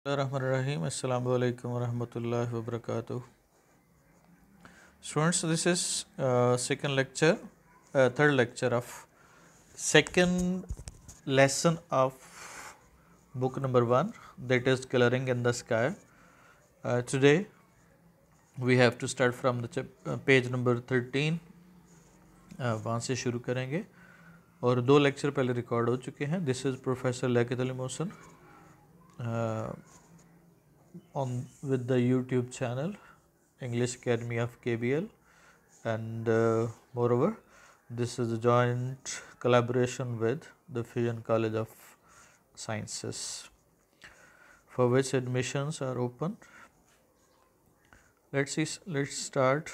Bismillahirrahmanirrahim. Assalamu alaikum wa rahmatullahi wa barakatuh. Students, this is third lecture of second lesson of book number 1, that is Coloring in the Sky. Today we have to start from the page number 13. वहाँ से शुरू करेंगे और 2 lecture पहले record हो चुके हैं. This is professor Liaquat Ali Mohsin with the YouTube channel English Academy of KBL, and moreover this is a joint collaboration with the Fusion College of Sciences, for which admissions are open. Let's start.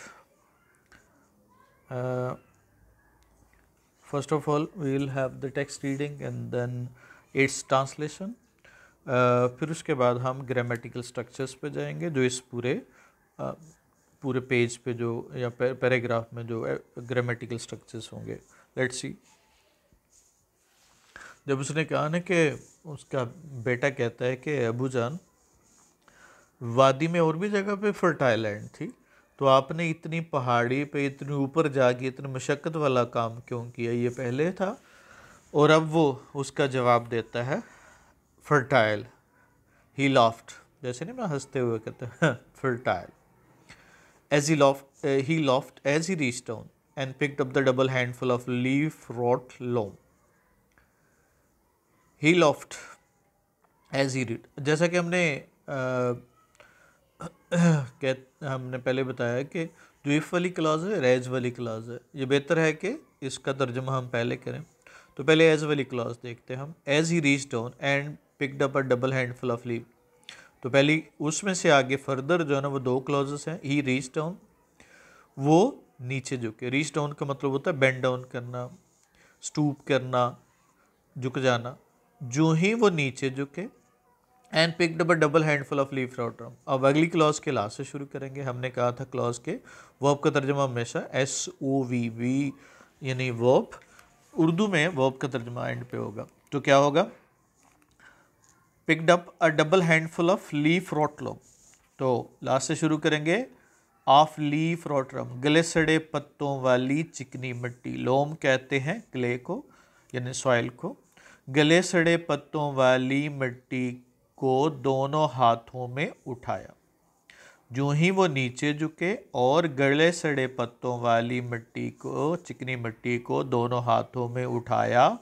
First of all, we will have the text reading and then its translation. फिर उसके बाद हम grammatical structures पे जाएंगे जो इस पूरे page पे जो या पैराग्राफ में जो ग्रामेटिकल स्ट्रक्चर्स होंगे. Let's see. जब उसने कहा ना कि उसका बेटा कहता है कि अबू जान, वादी में और भी जगह पे फर्टाइल लैंड थी, तो आपने इतनी पहाड़ी पे इतनी ऊपर जाके इतनी मशक्क़त वाला काम क्यों किया, ये पहले था. और अब वो उसका जवाब देता है फर्टाइल. ही लॉफ्ट, जैसे नहीं मैं हंसते हुए कहते हैं fertile. As he laughed as he reached down and picked up the double handful of leaf rot loam. He laughed as he read, जैसा कि हमने पहले बताया कि जो इफ वाली क्लॉज है रेज वाली क्लॉज है. ये बेहतर है कि इसका तर्जुमा हम पहले करें, तो पहले एज वाली क्लॉज देखते हैं हम. As he reach down and picked up a double handful of leave, तो पहली उसमें से आगे फर्दर जो है ना वो 2 क्लॉजेस हैं. ही रीच डाउन, वो नीचे झुके. रीच डाउन का मतलब होता है बेंड डाउन करना, स्टूप करना, झुक जाना. जो ही वो नीचे झुके and picked up a double handful of leaf फ्रॉटरम. अब अगली क्लॉज के लास्ट से शुरू करेंगे. हमने कहा था क्लॉज के वर्ब का तर्जुमा हमेशा SOVB यानी वर्ब. उर्दू में वर्ब का तर्जुमा एंड पे होगा, तो क्या होगा? Picked up a double handful of leaf रॉटलम. तो लास्ट से शुरू करेंगे. ऑफ लीफ रॉटलम, गले सड़े पत्तों वाली चिकनी मिट्टी. लोम कहते हैं क्ले को यानी सॉइल को. गले सड़े पत्तों वाली मिट्टी को दोनों हाथों में उठाया. जो ही वो नीचे झुके और गले सड़े पत्तों वाली मिट्टी को, चिकनी मिट्टी को दोनों हाथों में उठाया,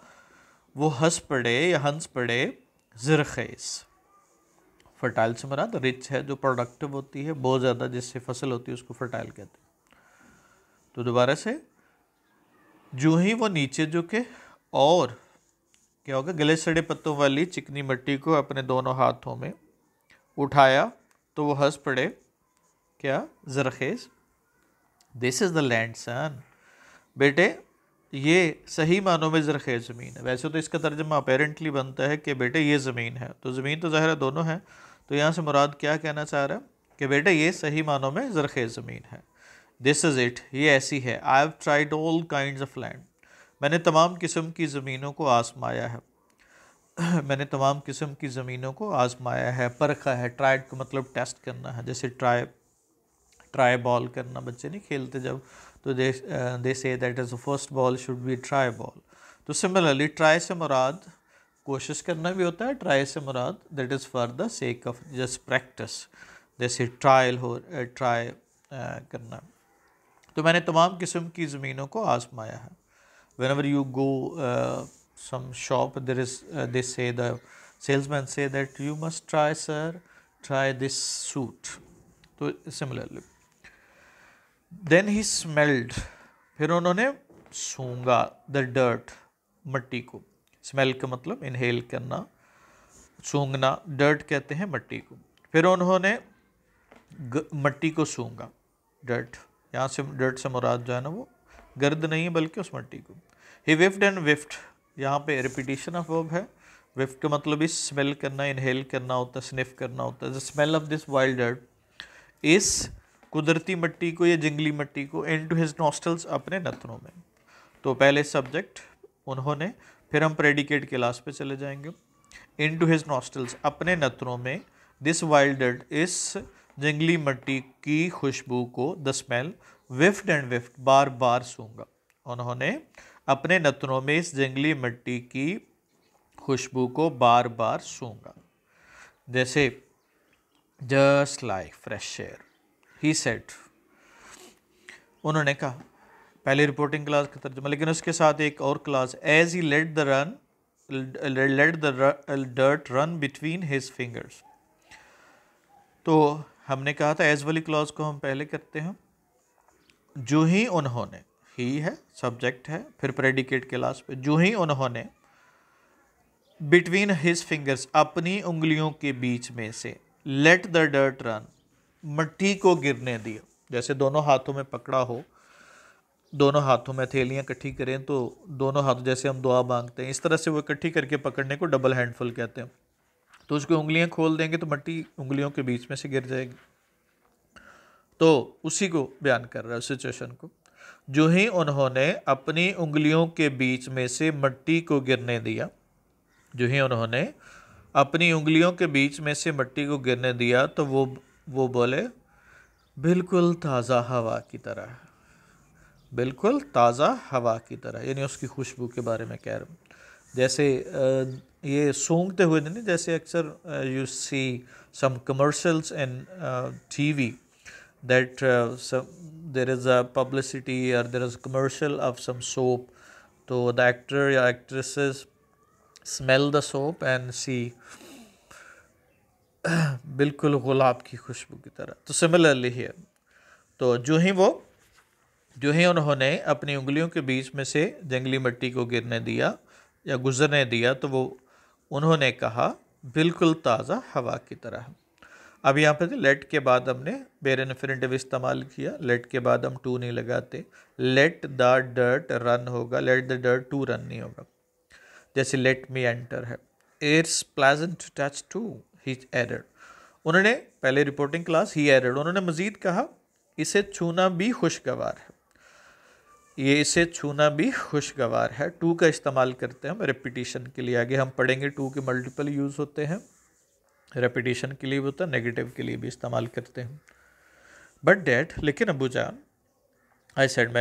वो हंस पड़े या हंस पड़े ज़रख़ेज़. फर्टाइल से मुराद रिच है, जो प्रोडक्टिव होती है, बहुत ज़्यादा जिससे फसल होती है उसको फर्टाइल कहते हैं. तो दोबारा से, जो ही वो नीचे झुके और क्या होगा? गले सड़े पत्तों वाली चिकनी मिट्टी को अपने दोनों हाथों में उठाया, तो वो हंस पड़े क्या? ज़रख़ेज़. दिस इज़ द लैंड सन. बेटे ये सही मानों में ज़रख़ेज़ ज़मीन है. वैसे तो इसका तर्जुमा अपेरेंटली बनता है कि बेटे ये ज़मीन है, तो ज़मीन तो ज़ाहिर है दोनों है. तो यहाँ से मुराद क्या कहना चाह रहा है कि बेटे ये सही मानों में ज़रख़ेज़ ज़मीन है. दिस इज़ इट, ये ऐसी है. I have tried all kinds of land, मैंने तमाम किस्म की ज़मीनों को आजमाया है. मैंने तमाम किस्म की ज़मीनों को आजमाया है, परखा है. ट्राइड का मतलब टेस्ट करना है. जैसे ट्राई बॉल करना, बच्चे नहीं खेलते जब, तो दे से that is the first ball should be try ball. तो सिमिलरली ट्राई से मुराद कोशिश करना भी होता है. ट्राई से मुराद that is for the sake of just practice. जैसे ट्रायल हो, ट्राई करना. तो मैंने तमाम किस्म की ज़मीनों को आजमाया है. whenever you go some shop, there is they say, the salesman say that you must try sir, try this suit. तो similarly, then he smelled, फिर उन्होंने सूंघा the dirt, मिट्टी को. स्मेल का मतलब इनहेल करना, सूंघना. डर्ट कहते हैं मिट्टी को. फिर उन्होंने मिट्टी को सूंघा. डर्ट, यहाँ से डर्ट से मुराद जो है ना वो गर्द नहीं है बल्कि उस मिट्टी को. ही विफ्ड एंड विफ्ट, यहाँ पे रिपीटिशन ऑफ वर्ब है. विफ्ट का मतलब इस स्मेल करना, इनहेल करना होता है, स्निफ करना होता है. The smell of this wild dirt, इस कुदरती मिट्टी को या जंगली मिट्टी को, इनटू हिज नॉस्ट्रल्स, अपने नथनों में. तो पहले सब्जेक्ट उन्होंने, फिर हम प्रेडिकेट के लास्ट पे चले जाएंगे. इनटू हिज नॉस्ट्रल्स, अपने नथनों में. दिस वाइल्ड डर्ट, इस जंगली मिट्टी की खुशबू को, द स्मेल, विफ्ड एंड विफ्ड, बार बार सूंघा। उन्होंने अपने नथनों में इस जंगली मिट्टी की खुशबू को बार बार सूंघा। जैसे just like fresh air, he said, उन्होंने कहा। पहले रिपोर्टिंग क्लास का तर्जुमा, लेकिन उसके साथ एक और clause, as he let the dirt run between his fingers. तो हमने कहा था एज वाली क्लॉज को हम पहले करते हैं। जो ही उन्होंने, ही है, सब्जेक्ट है, फिर प्रेडिकेट के लास्ट पे, जो ही उन्होंने बिटवीन हिज फिंगर्स, अपनी उंगलियों के बीच में से, लेट द डर्ट रन, मिट्टी को गिरने दिया। जैसे दोनों हाथों में पकड़ा हो, दोनों हाथों में हथेलियाँ इकट्ठी करें तो दोनों हाथ, जैसे हम दुआ मांगते हैं, इस तरह से वो इकट्ठी करके पकड़ने को डबल हैंडफुल कहते हैं। तो उसकी उंगलियां खोल देंगे तो मिट्टी उंगलियों के बीच में से गिर जाएगी। तो उसी को बयान कर रहा है सिचुएशन को। जो ही उन्होंने अपनी उंगलियों के बीच में से मिट्टी को गिरने दिया, जो ही उन्होंने अपनी उंगलियों के बीच में से मिट्टी को गिरने दिया, तो वो बोले, बिल्कुल ताज़ा हवा की तरह, बिल्कुल ताज़ा हवा की तरह, यानी उसकी खुशबू के बारे में कह रहा हूँ। जैसे ये सूंघते हुए नहीं, जैसे अक्सर you see some commercials in TV that there is a publicity और there is commercial of some soap, तो द एक्टर या actresses smell the soap and see बिल्कुल गुलाब की खुशबू की तरह। तो सिमिलरली हियर, तो जो ही उन्होंने अपनी उंगलियों के बीच में से जंगली मिट्टी को गिरने दिया या गुजरने दिया, तो वो उन्होंने कहा, बिल्कुल ताज़ा हवा की तरह। अब यहाँ पे लेट के बाद हमने बेर इन्फिनिटिव इस्तेमाल किया, लेट के बाद हम टू नहीं लगाते, लेट द डर्ट रन होगा, let the dirt to run नहीं होगा। जैसे लेट मी एंटर है, it's pleasant to touch too, he added. उन्होंने पहले रिपोर्टिंग क्लास, ही एडेड, उन्होंने मजीद कहा, इसे छूना भी खुशगवार है, ये इसे छूना भी खुशगवार है। टू का इस्तेमाल करते हैं हम रेपिटिशन के लिए, आगे हम पढ़ेंगे टू के मल्टीपल यूज़ होते हैं, रेपिटिशन के लिए भी होता है, नेगेटिव के लिए भी इस्तेमाल करते हैं। बट डैड, लेकिन अबू जान, आई सेड,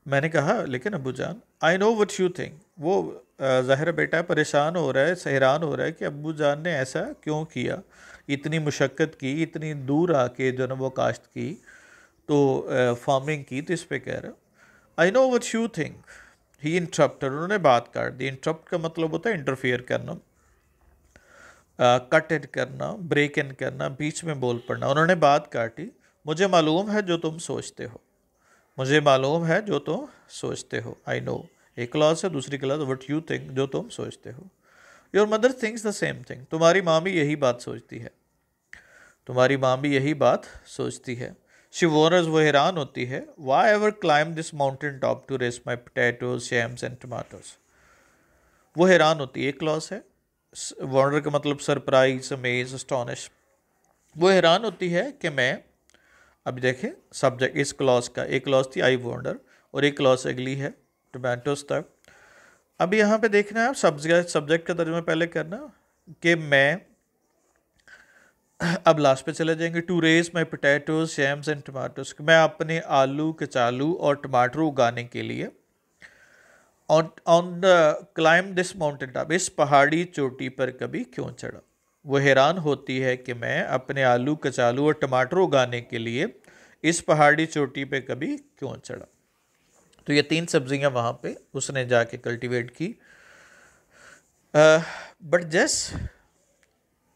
मैंने कहा लेकिन अबू जान, I know what you think, वो ज़ाहिर बेटा परेशान हो रहा है, हैरान हो रहा है कि अबू जान ने ऐसा क्यों किया, इतनी मुशक्क़त की, इतनी दूर आके जो ना वो काश्त की, तो फार्मिंग की, तो इस पे कह रहा है, I know what you think, he interrupted, उन्होंने बात काट दी। इंटरप्ट का मतलब होता है इंटरफियर करना, कट इन करना, ब्रेक इन करना, बीच में बोल पड़ना। उन्होंने बात काटी, मुझे मालूम है जो तुम सोचते हो, मुझे मालूम है जो तुम सोचते हो, आई नो, एक क्लॉज है, दूसरी क्लॉज व्हाट यू थिंक, जो तुम सोचते हो। Your mother thinks the same thing, तुम्हारी माँ भी यही बात सोचती है, तुम्हारी माँ भी यही बात सोचती है। शी वॉनर्स, वो हैरान होती है, why ever climb this mountain top to raise my potatoes, shams and tomatoes. वो हैरान होती है, एक क्लॉज है, वॉन्डर का मतलब सरप्राइज, अमेज, अस्टॉनिश। वो हैरान होती है कि मैं, अब देखें सब्जेक्ट इस क्लॉज का, एक क्लॉज थी आई वॉन्डर और एक क्लॉज अगली है टमाटोज तक। अब यहाँ पे देखना है सब्जेक्ट का तर्जुमा पहले करना कि मैं, अब लास्ट पे चले जाएंगे, to raise my potatoes, shams and tomatoes, मैं अपने आलू, कचालू और टमाटर उगाने के लिए on the climb this mountain top, इस पहाड़ी चोटी पर कभी क्यों चढ़ा। वो हैरान होती है कि मैं अपने आलू, कचालू और टमाटर उगाने के लिए इस पहाड़ी चोटी पे कभी क्यों चढ़ा। तो ये तीन सब्जियां वहाँ पे उसने जाके कल्टीवेट की। बट जस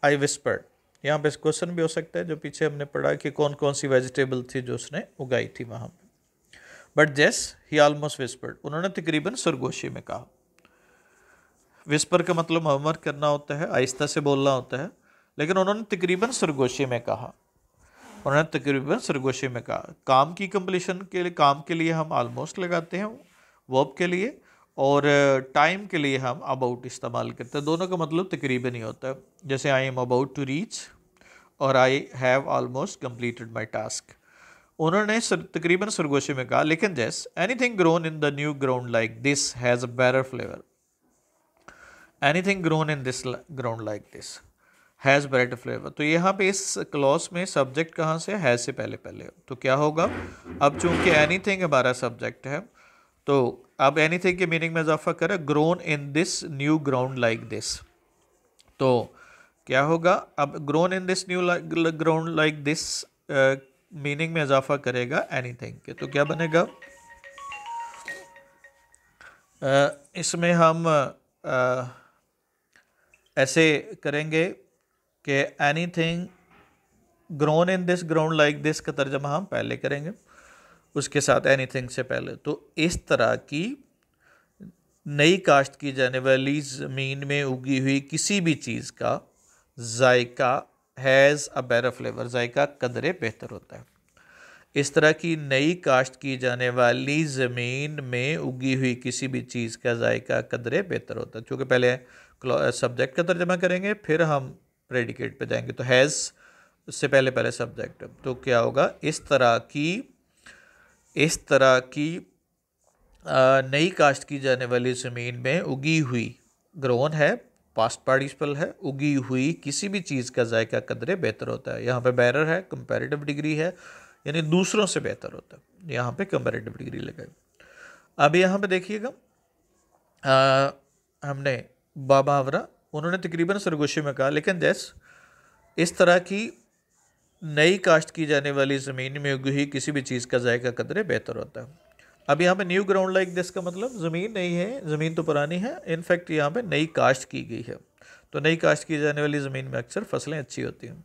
आई विस्पर्ड, यहाँ पे क्वेश्चन भी हो सकता है जो पीछे हमने पढ़ा कि कौन कौन सी वेजिटेबल थी जो उसने उगाई थी वहाँ पे। बट जेस ही ऑलमोस्ट विस्पर्ड, उन्होंने तकरीबन सरगोशी में कहा। विस्पर का मतलब मरमर करना होता है, आहिस्ता से बोलना होता है, लेकिन उन्होंने तकरीबन सरगोशी में कहा, उन्होंने तकरीबन सरगोशी में कहा। काम की कंप्लीशन के लिए, काम के लिए हम ऑलमोस्ट लगाते हैं वर्ब के लिए, और टाइम के लिए हम अबाउट इस्तेमाल करते हैं। दोनों का मतलब तकरीबन ही होता है। जैसे I am about to reach और I have almost completed my task. उन्होंने तकरीबन सरगोशी में कहा, लेकिन just anything grown in the new ground like this has a better flavour, anything grown in this ground like this, has bread flavour. तो यहाँ पे इस क्लॉज में सब्जेक्ट कहाँ से, हैज़ से पहले पहले, तो क्या होगा, अब चूंकि एनीथिंग हमारा सब्जेक्ट है तो अब एनीथिंग के मीनिंग में इजाफा करें, grown in this new ground like this. तो क्या होगा, अब grown in this new ground like this meaning में इजाफा करेगा एनीथिंग के, तो क्या बनेगा, इसमें हम ऐसे करेंगे कि anything grown in this ground like this का तर्जमा हम पहले करेंगे उसके साथ एनीथिंग से पहले। तो इस तरह की नई काश्त की जाने वाली ज़मीन में उगी हुई किसी भी चीज़ का जायका हैज़ अ बेटर फ्लेवर, जायका कदरे बेहतर होता है। इस तरह की नई काश्त की जाने वाली ज़मीन में उगी हुई किसी भी चीज़ का जायका कदरे बेहतर होता है। क्योंकि पहले सब्जेक्ट का तर्जमा करेंगे फिर हम प्रेडिकेट पे जाएंगे, तो हैज़ उससे पहले पहले सब्जेक्ट, तो क्या होगा, इस तरह की नई काश्त की जाने वाली ज़मीन में उगी हुई, ग्रोन है पास्ट पार्टिसिपल है, उगी हुई किसी भी चीज़ का जायका कदरे बेहतर होता है। यहाँ पे बेटर है, कंपैरेटिव डिग्री है, यानी दूसरों से बेहतर होता है, यहाँ पे कंपैरेटिव डिग्री लगाई। अब यहाँ पे देखिएगा हमने बाबावरा उन्होंने तकरीबन सरगोशी में कहा, लेकिन जैसे इस तरह की नई काश्त की जाने वाली ज़मीन में उगी हुई किसी भी चीज़ का जायका कदरे बेहतर होता है। अब यहाँ पे न्यू ग्राउंड लाइक दिस का मतलब ज़मीन नहीं है, ज़मीन तो पुरानी है, इनफैक्ट यहाँ पे नई काश्त की गई है, तो नई काश्त की जाने वाली ज़मीन में अक्सर फसलें अच्छी होती हैं।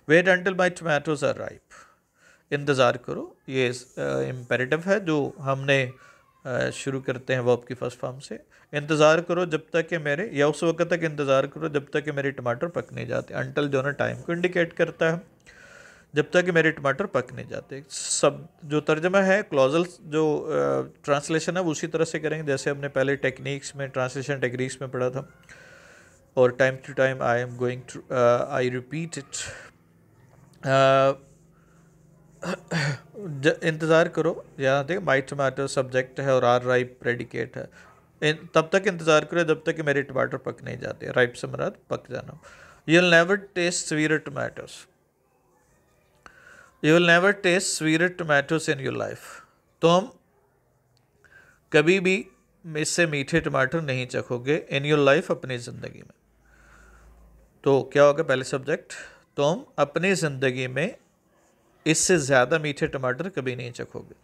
Wait until my tomatoes are ripe, इंतज़ार करो, ये इम्पेरेटिव है जो हमने शुरू करते हैं वर्ब की फर्स्ट फॉर्म से। इंतज़ार करो जब तक कि मेरे, या उस वक्त तक इंतज़ार करो जब तक कि मेरे टमाटर पक नहीं जाते। अंटिल जो ना टाइम को इंडिकेट करता है, जब तक कि मेरे टमाटर पक नहीं जाते। सब जो तर्जमा है क्लॉजल जो ट्रांसलेशन है वो उसी तरह से करेंगे जैसे हमने पहले टेक्निक्स में, ट्रांसलेशन टेक्निक्स में पढ़ा था, और time to time I am going to I repeat it. इंतज़ार करो, यहाँ देख माई टमाटर सब्जेक्ट है और आर राइप प्रेडिकेट है, तब तक इंतज़ार करो जब तक कि मेरे टमाटर पक नहीं जाते। राइप से मुराद पक जाना। You will never taste sweeter tomatoes, you will never taste sweeter tomatoes in your life, तुम कभी भी इससे मीठे टमाटर नहीं चखोगे, इन योर लाइफ अपनी ज़िंदगी में। तो क्या होगा, पहले सब्जेक्ट, तुम अपनी ज़िंदगी में इससे ज़्यादा मीठे टमाटर कभी नहीं चखोगे।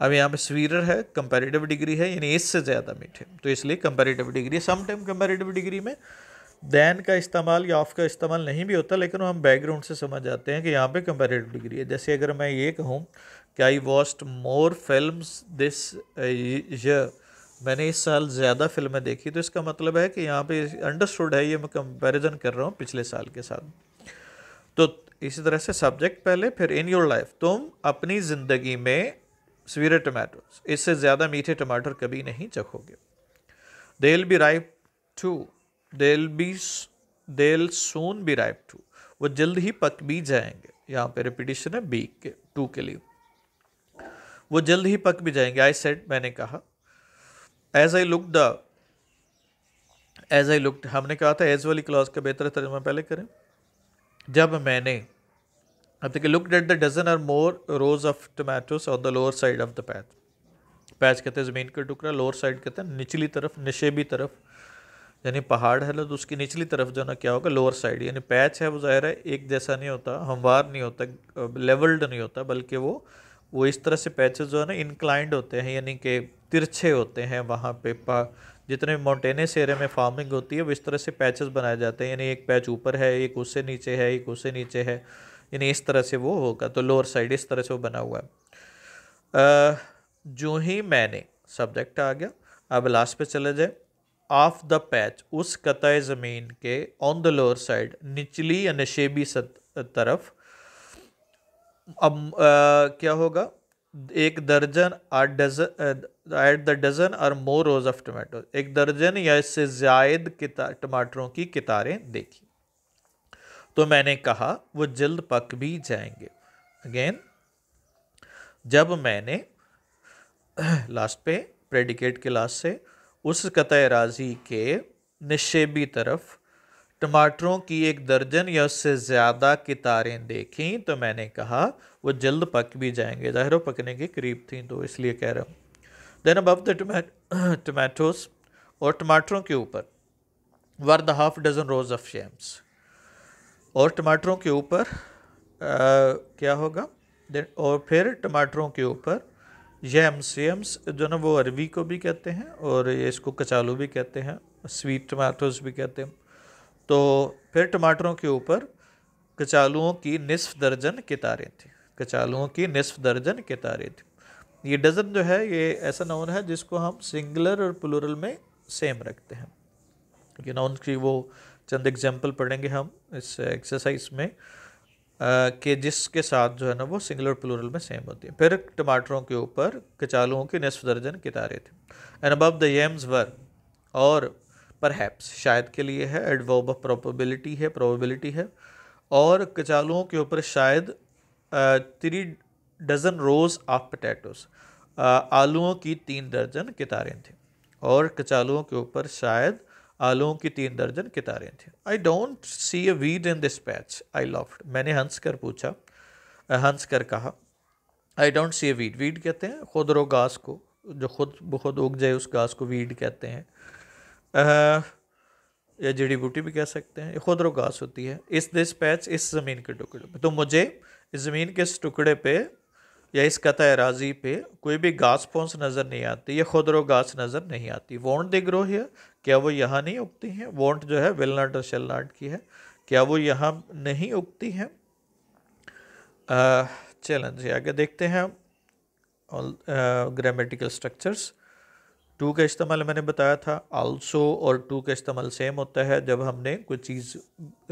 अब यहाँ पे स्वीटर है, कंपैरेटिव डिग्री है, यानी इससे ज़्यादा मीठे, तो इसलिए comparative degree. Some time comparative degree में दैन का इस्तेमाल या ऑफ का इस्तेमाल नहीं भी होता, लेकिन हम बैकग्राउंड से समझ जाते हैं कि यहाँ पे कंपैरेटिव डिग्री है। जैसे अगर मैं ये कहूँ कि I watched more films this year, मैंने इस साल ज़्यादा फिल्में देखी, तो इसका मतलब है कि यहाँ पे अंडरस्टूड है, ये मैं कंपैरिजन कर रहा हूँ पिछले साल के साथ। तो इसी तरह से सब्जेक्ट पहले, फिर इन योर लाइफ, तुम अपनी ज़िंदगी में स्वीटर टमाटोस, इससे ज़्यादा मीठे टमाटर कभी नहीं चखोगे। They will be ripe too, they'll soon be ripe too, वो जल्द ही पक भी जाएंगे। यहाँ पे रिपीटिशन है बी के, टू के लिए, वो जल्द ही पक भी जाएंगे। आई सेड, मैंने कहा। एज आई लुक्ड, हमने कहा था एज वाली क्लॉज का बेहतर तर्जुमा पहले करें। जब मैंने, अब देखिए, looked at the dozen or more rows of tomatoes on the lower side of the patch. Patch कहते हैं ज़मीन का टुकड़ा, लोअर साइड कहते हैं निचली तरफ, निशेबी तरफ, यानी पहाड़ है तो उसकी निचली तरफ जो ना क्या होगा, लोअर साइड। यानी पैच है वो ज़ाहिर है एक जैसा नहीं होता, हमवार नहीं होता, लेवल्ड नहीं होता, बल्कि वो इस तरह से पैचेस जो है ना इंक्लाइंड होते हैं, यानी कि तिरछे होते हैं। वहाँ पे जितने माउंटेनस एरिया में फार्मिंग होती है वो इस तरह से पैचेस बनाए जाते हैं, यानी एक पैच ऊपर है, एक उससे नीचे है, एक उससे नीचे है, यानी इस तरह से वो होगा। तो लोअर साइड इस तरह से वो बना हुआ है। जो ही मैंने, सब्जेक्ट आ गया, अब लास्ट पे चले जाए। ऑफ द पैच, उस कतई ज़मीन के, ऑन द लोअर साइड, निचली या नशेबी तरफ। अब क्या होगा, एक दर्जन एट द डजन और मोर रोज ऑफ टमाटो, एक दर्जन या इससे जायद टमाटरों की कितारें देखी। तो मैंने कहा वो जल्द पक भी जाएंगे। अगेन, जब मैंने, लास्ट पे प्रेडिकेट के लास्ट से, उस कतई राजी के निशेबी तरफ टमाटरों की एक दर्जन या उससे ज़्यादा कितारें देखी तो मैंने कहा वो जल्द पक भी जाएंगे, ज़ाहिर हो पकने के करीब थी तो इसलिए कह रहा हूँ। देन अबव द टमाटोज, और टमाटरों के ऊपर were the half dozen rows of yams, और टमाटरों के ऊपर क्या होगा, और फिर टमाटरों के ऊपर यम्स, यम्स जो ना वो अरवी को भी कहते हैं और ये इसको कचालू भी कहते हैं, स्वीट टमाटोज भी कहते हैं। तो फिर टमाटरों के ऊपर कचालुओं की निस्फ दर्जन कितारें थी, कचालुओं की निस्फ दर्जन कितारें थी। ये डज़न जो है ये ऐसा नाउन है जिसको हम सिंगुलर और प्लूरल में सेम रखते हैं। ये नाउन की वो चंद एग्जांपल पढ़ेंगे हम इस एक्सरसाइज में कि जिसके साथ जो है ना वो सिंगुलर प्लूरल में सेम होती है। फिर टमाटरों के ऊपर कचालुओं की निस्फ दर्जन कितारें थी। एंड अबव द यम्स वर, और परहैप्स शायद के लिए है, एडवर्ब ऑफ प्रोबेबिलिटी है, प्रोबेबिलिटी है, और कचालुओं के ऊपर शायद 3 डजन रोज ऑफ पोटैटोस, आलूओं की 3 दर्जन कितारें थी, और कचालुओं के ऊपर शायद आलूओं की 3 दर्जन कितारें थी। I don't see a weed in this patch I loved, मैंने हंस कर पूछा, हंस कर कहा। I don't see a weed, weed कहते हैं खुदरो घास को, जो खुद उग जाए उस घास को वीड कहते हैं, या जड़ी बूटी भी कह सकते हैं, ये खुदरो घास होती है। इस दिस पैच, इस ज़मीन के टुकड़े पे, तो मुझे इस ज़मीन के इस टुकड़े पे या इस कता राजी पे कोई भी घास फूस नज़र नहीं आती, या खुदरो घास नज़र नहीं आती। वॉन्ट दे ग्रो हियर, क्या वो यहाँ नहीं उगती हैं। वॉन्ट जो है विल नॉट और शेल नॉट की है, क्या वो यहाँ नहीं उगती हैं। चलें आगे देखते हैं ग्रामेटिकल स्ट्रक्चर्स। टू का इस्तेमाल मैंने बताया था, आल्सो और टू का इस्तेमाल सेम होता है जब हमने कोई चीज़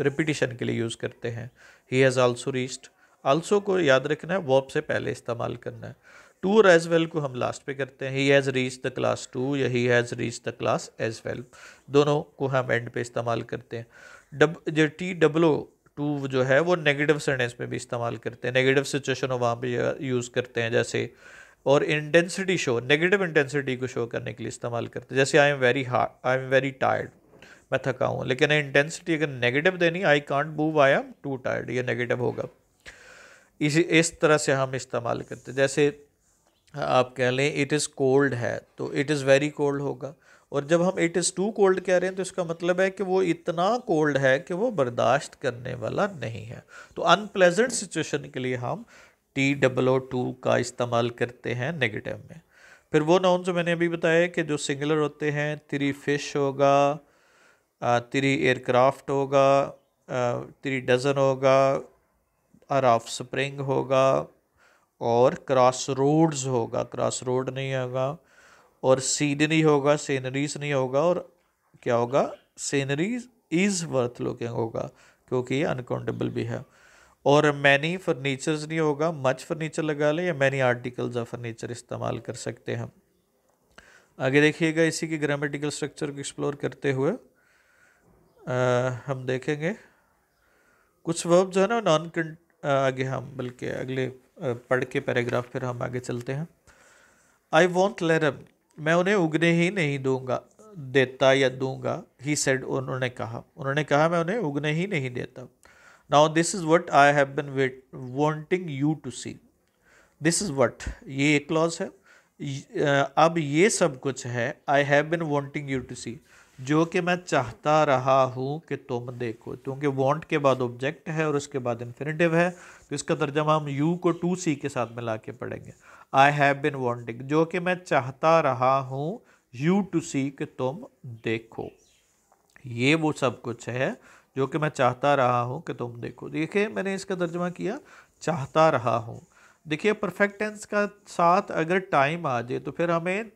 रिपीटिशन के लिए यूज़ करते हैं। He has also reached, also को याद रखना है, वर्ब से पहले इस्तेमाल करना है। टू और एज वेल को हम लास्ट पे करते हैं, he has reached the class 2 या he has reached the class as well, दोनों को हम एंड पे इस्तेमाल करते हैं। जो T-O-O-2 जो है वो नेगेटिव सेंटेंस में भी इस्तेमाल करते हैं, नेगेटिव सिचुएशन हो वहाँ पे यूज़ करते हैं जैसे, और इंटेंसिटी शो, नेगेटिव इंटेंसिटी को शो करने के लिए इस्तेमाल करते हैं, जैसे आई एम वेरी टायर्ड, मैं थका हूँ। लेकिन इंटेंसिटी अगर नेगेटिव देनी, I can't move, I am to tired, ये नेगेटिव होगा। इस तरह से हम इस्तेमाल करते हैं। जैसे आप कह लें इट इज़ कोल्ड है तो इट इज़ वेरी कोल्ड होगा, और जब हम इट इज़ टू कोल्ड कह रहे हैं तो इसका मतलब है कि वो इतना कोल्ड है कि वो बर्दाश्त करने वाला नहीं है। तो अनप्लेजेंट सिचुएशन के लिए हम T-O-O-2 का इस्तेमाल करते हैं नेगेटिव में। फिर वो नाउन जो मैंने अभी बताया कि जो सिंगुलर होते हैं, 3 फिश होगा, 3 एयरक्राफ्ट होगा, 3 डजन होगा, अर ऑफ स्प्रिंग होगा, और क्रॉस रोड्स होगा, क्रॉस रोड नहीं होगा, और सीनरी होगा, सीनरीज नहीं होगा, और क्या होगा, सीनरीज इज़ वर्थ लुकिंग होगा क्योंकि ये अनकाउंटेबल भी है। और मैनी फर्नीचर्स नहीं होगा, मच फर्नीचर लगा लें, या मैनी आर्टिकल्स ऑफ फर्नीचर इस्तेमाल कर सकते हैं। आगे देखिएगा इसी के ग्रामेटिकल स्ट्रक्चर को एक्सप्लोर करते हुए हम देखेंगे कुछ वर्ब जो है ना नॉन आगे हम बल्कि अगले पढ़ के पैराग्राफ फिर हम आगे चलते हैं। आई वॉन्ट लेरम, मैं उन्हें उगने ही नहीं दूंगा, देता या दूंगा। ही सेड, उन्होंने कहा मैं उन्हें उगने ही नहीं देता। Now this is what I have been wanting you to see, this is what, ये एक क्लॉज है। अब ये सब कुछ है, I have been wanting you to see, जो कि मैं चाहता रहा हूँ कि तुम देखो, क्योंकि वांट के बाद ऑब्जेक्ट है और उसके बाद इन्फिनेटिव है, तो इसका तर्जमा हम यू को टू सी के साथ मिला के पढ़ेंगे। आई हैव बिन वांटिंग, जो कि मैं चाहता रहा हूँ, यू टू सी कि तुम देखो, ये वो सब कुछ है जो कि मैं चाहता रहा हूँ कि तुम देखो। देखिए मैंने इसका तर्जमा किया चाहता रहा हूँ। देखिए परफेक्ट टेंस का साथ अगर टाइम आ जाए तो फिर हमें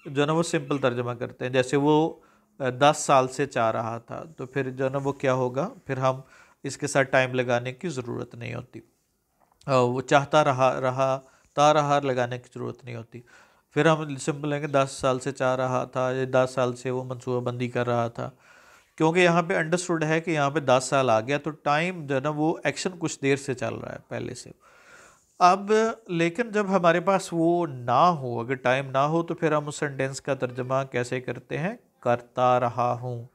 जो ना वो सिंपल तर्जमा करते हैं, जैसे वो 10 साल से चाह रहा था, तो फिर जो ना वो क्या होगा, फिर हम इसके साथ टाइम लगाने की ज़रूरत नहीं होती। वो चाहता रहा लगाने की ज़रूरत नहीं होती। फिर हम सिंपल लेंगे 10 साल से चाह रहा था, या 10 साल से वो मनसूबाबंदी कर रहा था, क्योंकि यहाँ पे अंडरस्टूड है कि यहाँ पे 10 साल आ गया, तो टाइम जो है ना वो एक्शन कुछ देर से चल रहा है पहले से। अब लेकिन जब हमारे पास वो ना हो, अगर टाइम ना हो, तो फिर हम उस सेंटेंस का तर्जमा कैसे करते हैं, करता रहा हूँ।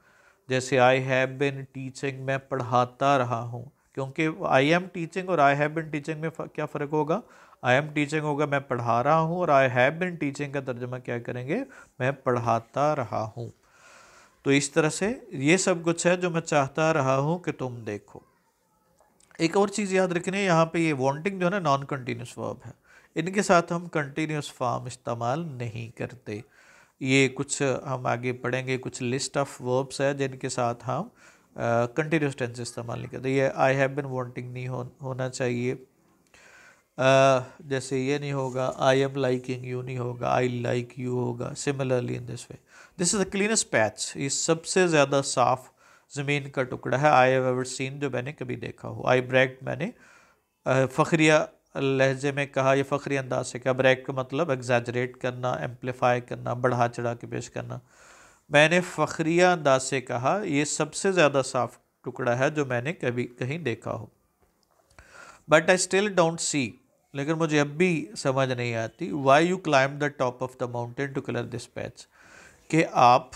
जैसे आई हैव बिन टीचिंग, मैं पढ़ाता रहा हूँ, क्योंकि आई एम टीचिंग और आई हैव बिन टीचिंग में क्या फ़र्क होगा? आई एम टीचिंग होगा मैं पढ़ा रहा हूँ, और आई हैव बिन टीचिंग का तर्जुमा क्या करेंगे? मैं पढ़ाता रहा हूँ। तो इस तरह से ये सब कुछ है जो मैं चाहता रहा हूँ कि तुम देखो। एक और चीज़ याद रखनी है, यहाँ पे ये वांटिंग जो है ना नॉन कंटिन्यूस वर्ब है, इनके साथ हम कंटिन्यूस फॉर्म इस्तेमाल नहीं करते। ये कुछ हम आगे पढ़ेंगे, कुछ लिस्ट ऑफ वर्ब्स है जिनके साथ हम कंटिन्यूस टेंस इस्तेमाल नहीं करते। ये आई हैव बिन वांटिंग नहीं होना चाहिए। जैसे ये नहीं होगा, आई एम लाइकिंग यू नहीं होगा, आई लाइक यू होगा। Similarly in this way, this is the cleanest patch, ये सबसे ज़्यादा साफ ज़मीन का टुकड़ा है आई हैव एवर सीन, जो मैंने कभी देखा हो। आई ब्रैक्ट, मैंने फ़खरिया लहजे में कहा, ये फ़खरी अंदाज से कहा। ब्रैक का मतलब एग्जैजरेट करना, एम्पलीफाई करना, बढ़ा चढ़ा के पेश करना। मैंने फ़खरिया अंदाज से कहा, ये सबसे ज़्यादा साफ टुकड़ा है जो मैंने कभी कहीं देखा हो। But I still don't see, लेकिन मुझे अब भी समझ नहीं आती, why you climb the top of the mountain to colour this patch, कि आप,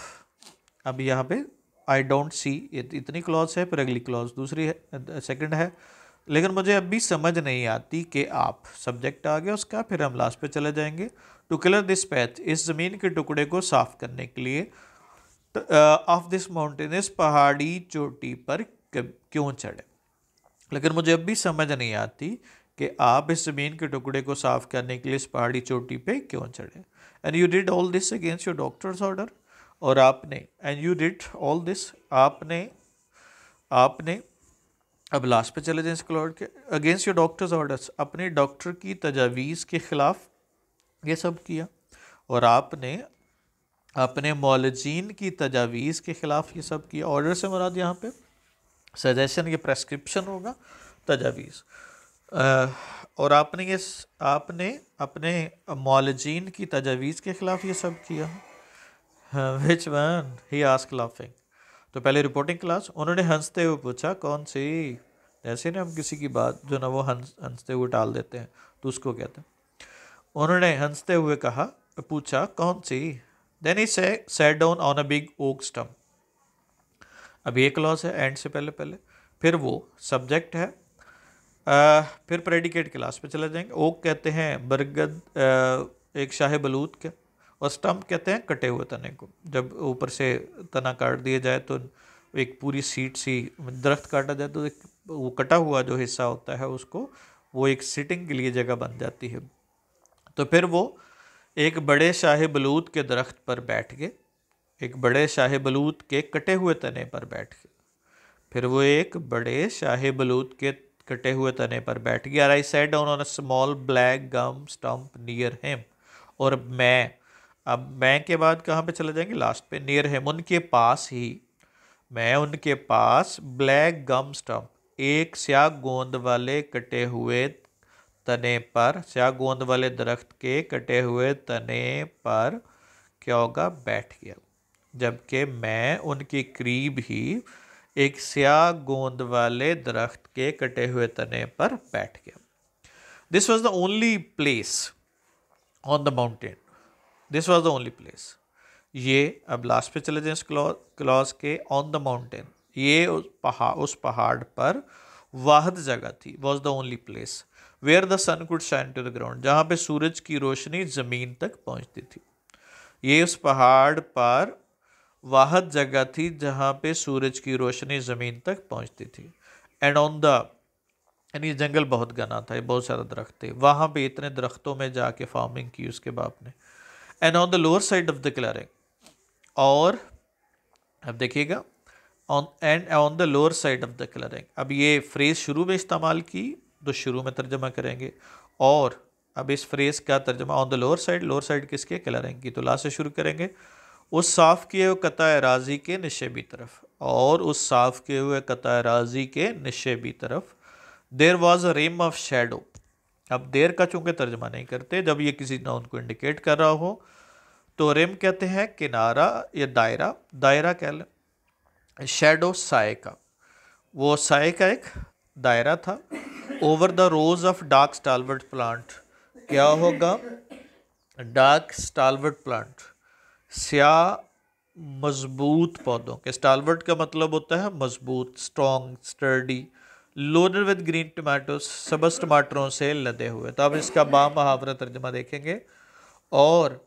अब यहाँ पे आई डोंट सी इतनी क्लॉज है, फिर अगली क्लॉज दूसरी है, सेकंड है, लेकिन मुझे अब भी समझ नहीं आती कि आप, सब्जेक्ट आ गया उसका, फिर हम लास्ट पे चले जाएंगे। टू कलर दिस पैच, इस ज़मीन के टुकड़े को साफ करने के लिए, ऑफ दिस माउंटेन, इस पहाड़ी चोटी पर क्यों चढ़े, लेकिन मुझे अब भी समझ नहीं आती कि आप इस ज़मीन के टुकड़े को साफ करने के लिए इस पहाड़ी चोटी पे क्यों चढ़े। And you did all this against your doctors order, और आपने, and you did all this, आपने अब लास्ट पे चले जाएं इस क्लॉड के, अगेंस्ट योर डॉक्टर्स ऑर्डर्स, अपने डॉक्टर की तजावीज़ के ख़िलाफ़ ये सब किया, और आपने अपने मौलजीन की तजावीज़ के ख़िलाफ़ ये सब किया। ऑर्डर से मुराद यहाँ पे सजेशन, ये प्रेस्क्रिप्शन होगा, तजावीज़। और आपने अपने मौलजीन की तजावीज़ के ख़िलाफ़ ये सब किया। Which one, he asked laughing. तो पहले रिपोर्टिंग क्लास, उन्होंने हंसते हुए पूछा, कौन सी? जैसे ना हम किसी की बात जो ना वो हंसते हुए टाल देते हैं, तो उसको कहते हैं। उन्होंने हंसते हुए कहा, पूछा, कौन सी? Then he sat down on a big oak stump. अब ये क्लॉज है एंड से पहले पहले, फिर वो सब्जेक्ट है, फिर प्रेडिकेट क्लास पे चले जाएंगे। ओक कहते हैं बरगद, एक शाह बलूत के, और स्टम्प कहते हैं कटे हुए तने को। जब ऊपर से तना काट दिया जाए तो एक पूरी सीट सी, दरख्त काटा जाए तो एक वो कटा हुआ जो हिस्सा होता है उसको, वो एक सिटिंग के लिए जगह बन जाती है। तो फिर वो एक बड़े शाह बलूत के दरख्त पर बैठ गए, एक बड़े शाह बलूत के कटे हुए तने पर बैठ गए। फिर वो एक बड़े शाह बलूत के कटे हुए तने पर बैठ गया। I sat down on a small black gum stump near him, और मैं, अब मैं के बाद कहाँ पे चले जाएंगे? लास्ट पे। नियर हिम, उनके पास ही, मैं उनके पास, ब्लैक गम स्टम्प, एक स्याह गोंद वाले कटे हुए तने पर, स्याह गोंद वाले दरख्त के कटे हुए तने पर क्या होगा? बैठ गया। जबकि मैं उनके करीब ही एक स्याह गोंद वाले दरख्त के कटे हुए तने पर बैठ गया। This was the only place on the mountain, this was the only place. ये अब लास्ट पे चले जाएं इस क्लॉज के, ऑन द माउंटेन, ये उस पहाड़ पर वाहिद जगह थी, was the only place where the sun could shine to the ground, जहाँ पे सूरज की रोशनी ज़मीन तक पहुँचती थी। ये उस पहाड़ पर वाहिद जगह थी जहाँ पे सूरज की रोशनी ज़मीन तक पहुँचती थी। एंड ऑन द, यानी जंगल बहुत घना था, बहुत सारे दरख्त थे, वहाँ पे इतने दरख्तों में जाके फार्मिंग की उसके बाप ने। And on the lower side of the clearing, और अब देखिएगा, on the lower side of the clearing. अब ये फ्रेज शुरू में इस्तेमाल की तो शुरू में तर्जमा करेंगे, और अब इस फ्रेज का तर्जमा ऑन द लोअर साइड किसके? क्लियरिंग की, तो लास्ट से शुरू करेंगे। उस साफ़ किए हुए कता राजी के निशेबी तरफ, और उस साफ़ किए हुए कता राजी के निशेबी तरफ। There was a rim of shadow, अब देर का चूंकि तर्जमा नहीं करते, जब ये किसी नाउन को इंडिकेट कर रहा हो तो रिम कहते हैं किनारा या दायरा, दायरा कह लें। शेडो साए का, वो साए का एक दायरा था। Over the rows of dark stalwart plant, क्या होगा? डार्क स्टालवर्ट प्लांट, स्याह मजबूत पौधों के, स्टालवर्ट का मतलब होता है मजबूत, strong, sturdy. Loaded with green tomatoes, सब्ज टमाटरों से लदे हुए। तो अब इसका मुहावरा तर्जमा देखेंगे। और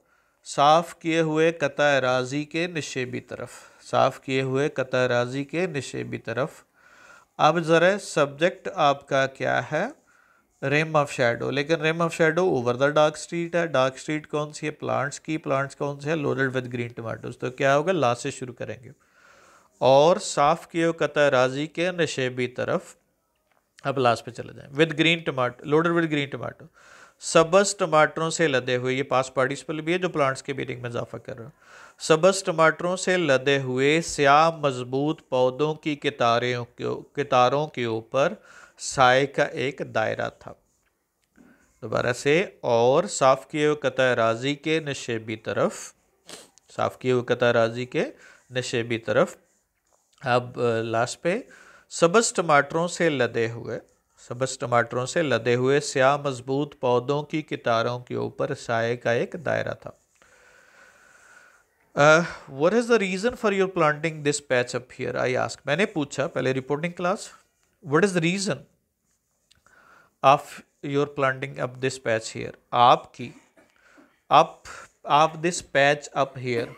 साफ किए हुए कता राजी के निशेबी तरफ, साफ किए हुए कता राजी के निशेबी तरफ। अब ज़रा सब्जेक्ट आपका क्या है, रिम ऑफ शेडो, लेकिन rim of shadow over the dark street है। डार्क स्ट्रीट कौन सी है, प्लांट्स की। प्लांट्स कौन से है, लोडेड विद ग्रीन टमाटोज। तो क्या होगा, ला से शुरू करेंगे। और साफ किए हुए कता राजी के नशेबी तरफ, अब लास्ट पे चले जाएं। With green tomato, loaded with green tomato, सब्ज टमाटरों से लदे हुए। ये पास पार्टिसिपल भी है जो प्लांट्स के मीनिंग में इजाफा कर रहा है। सब्ज टमाटरों से लदे हुए स्याह मजबूत पौधों की कितारों के ऊपर साए का एक दायरा था। दोबारा से, और साफ किए हुए कता राजी के नशेबी तरफ, साफ किए हुए कता राजी के नशेबी तरफ। अब लास्ट पे, सब्ज टमाटरों से लदे हुए, सब्ज टमाटरों से लदे हुए स्याह मजबूत पौधों की कितारों के ऊपर साए का एक दायरा था। What is the reason for your planting this patch up here, I ask. मैंने पूछा पहले reporting clause, what is the reason of your planting up this patch here, आपकी आप दिस पैच अप हियर,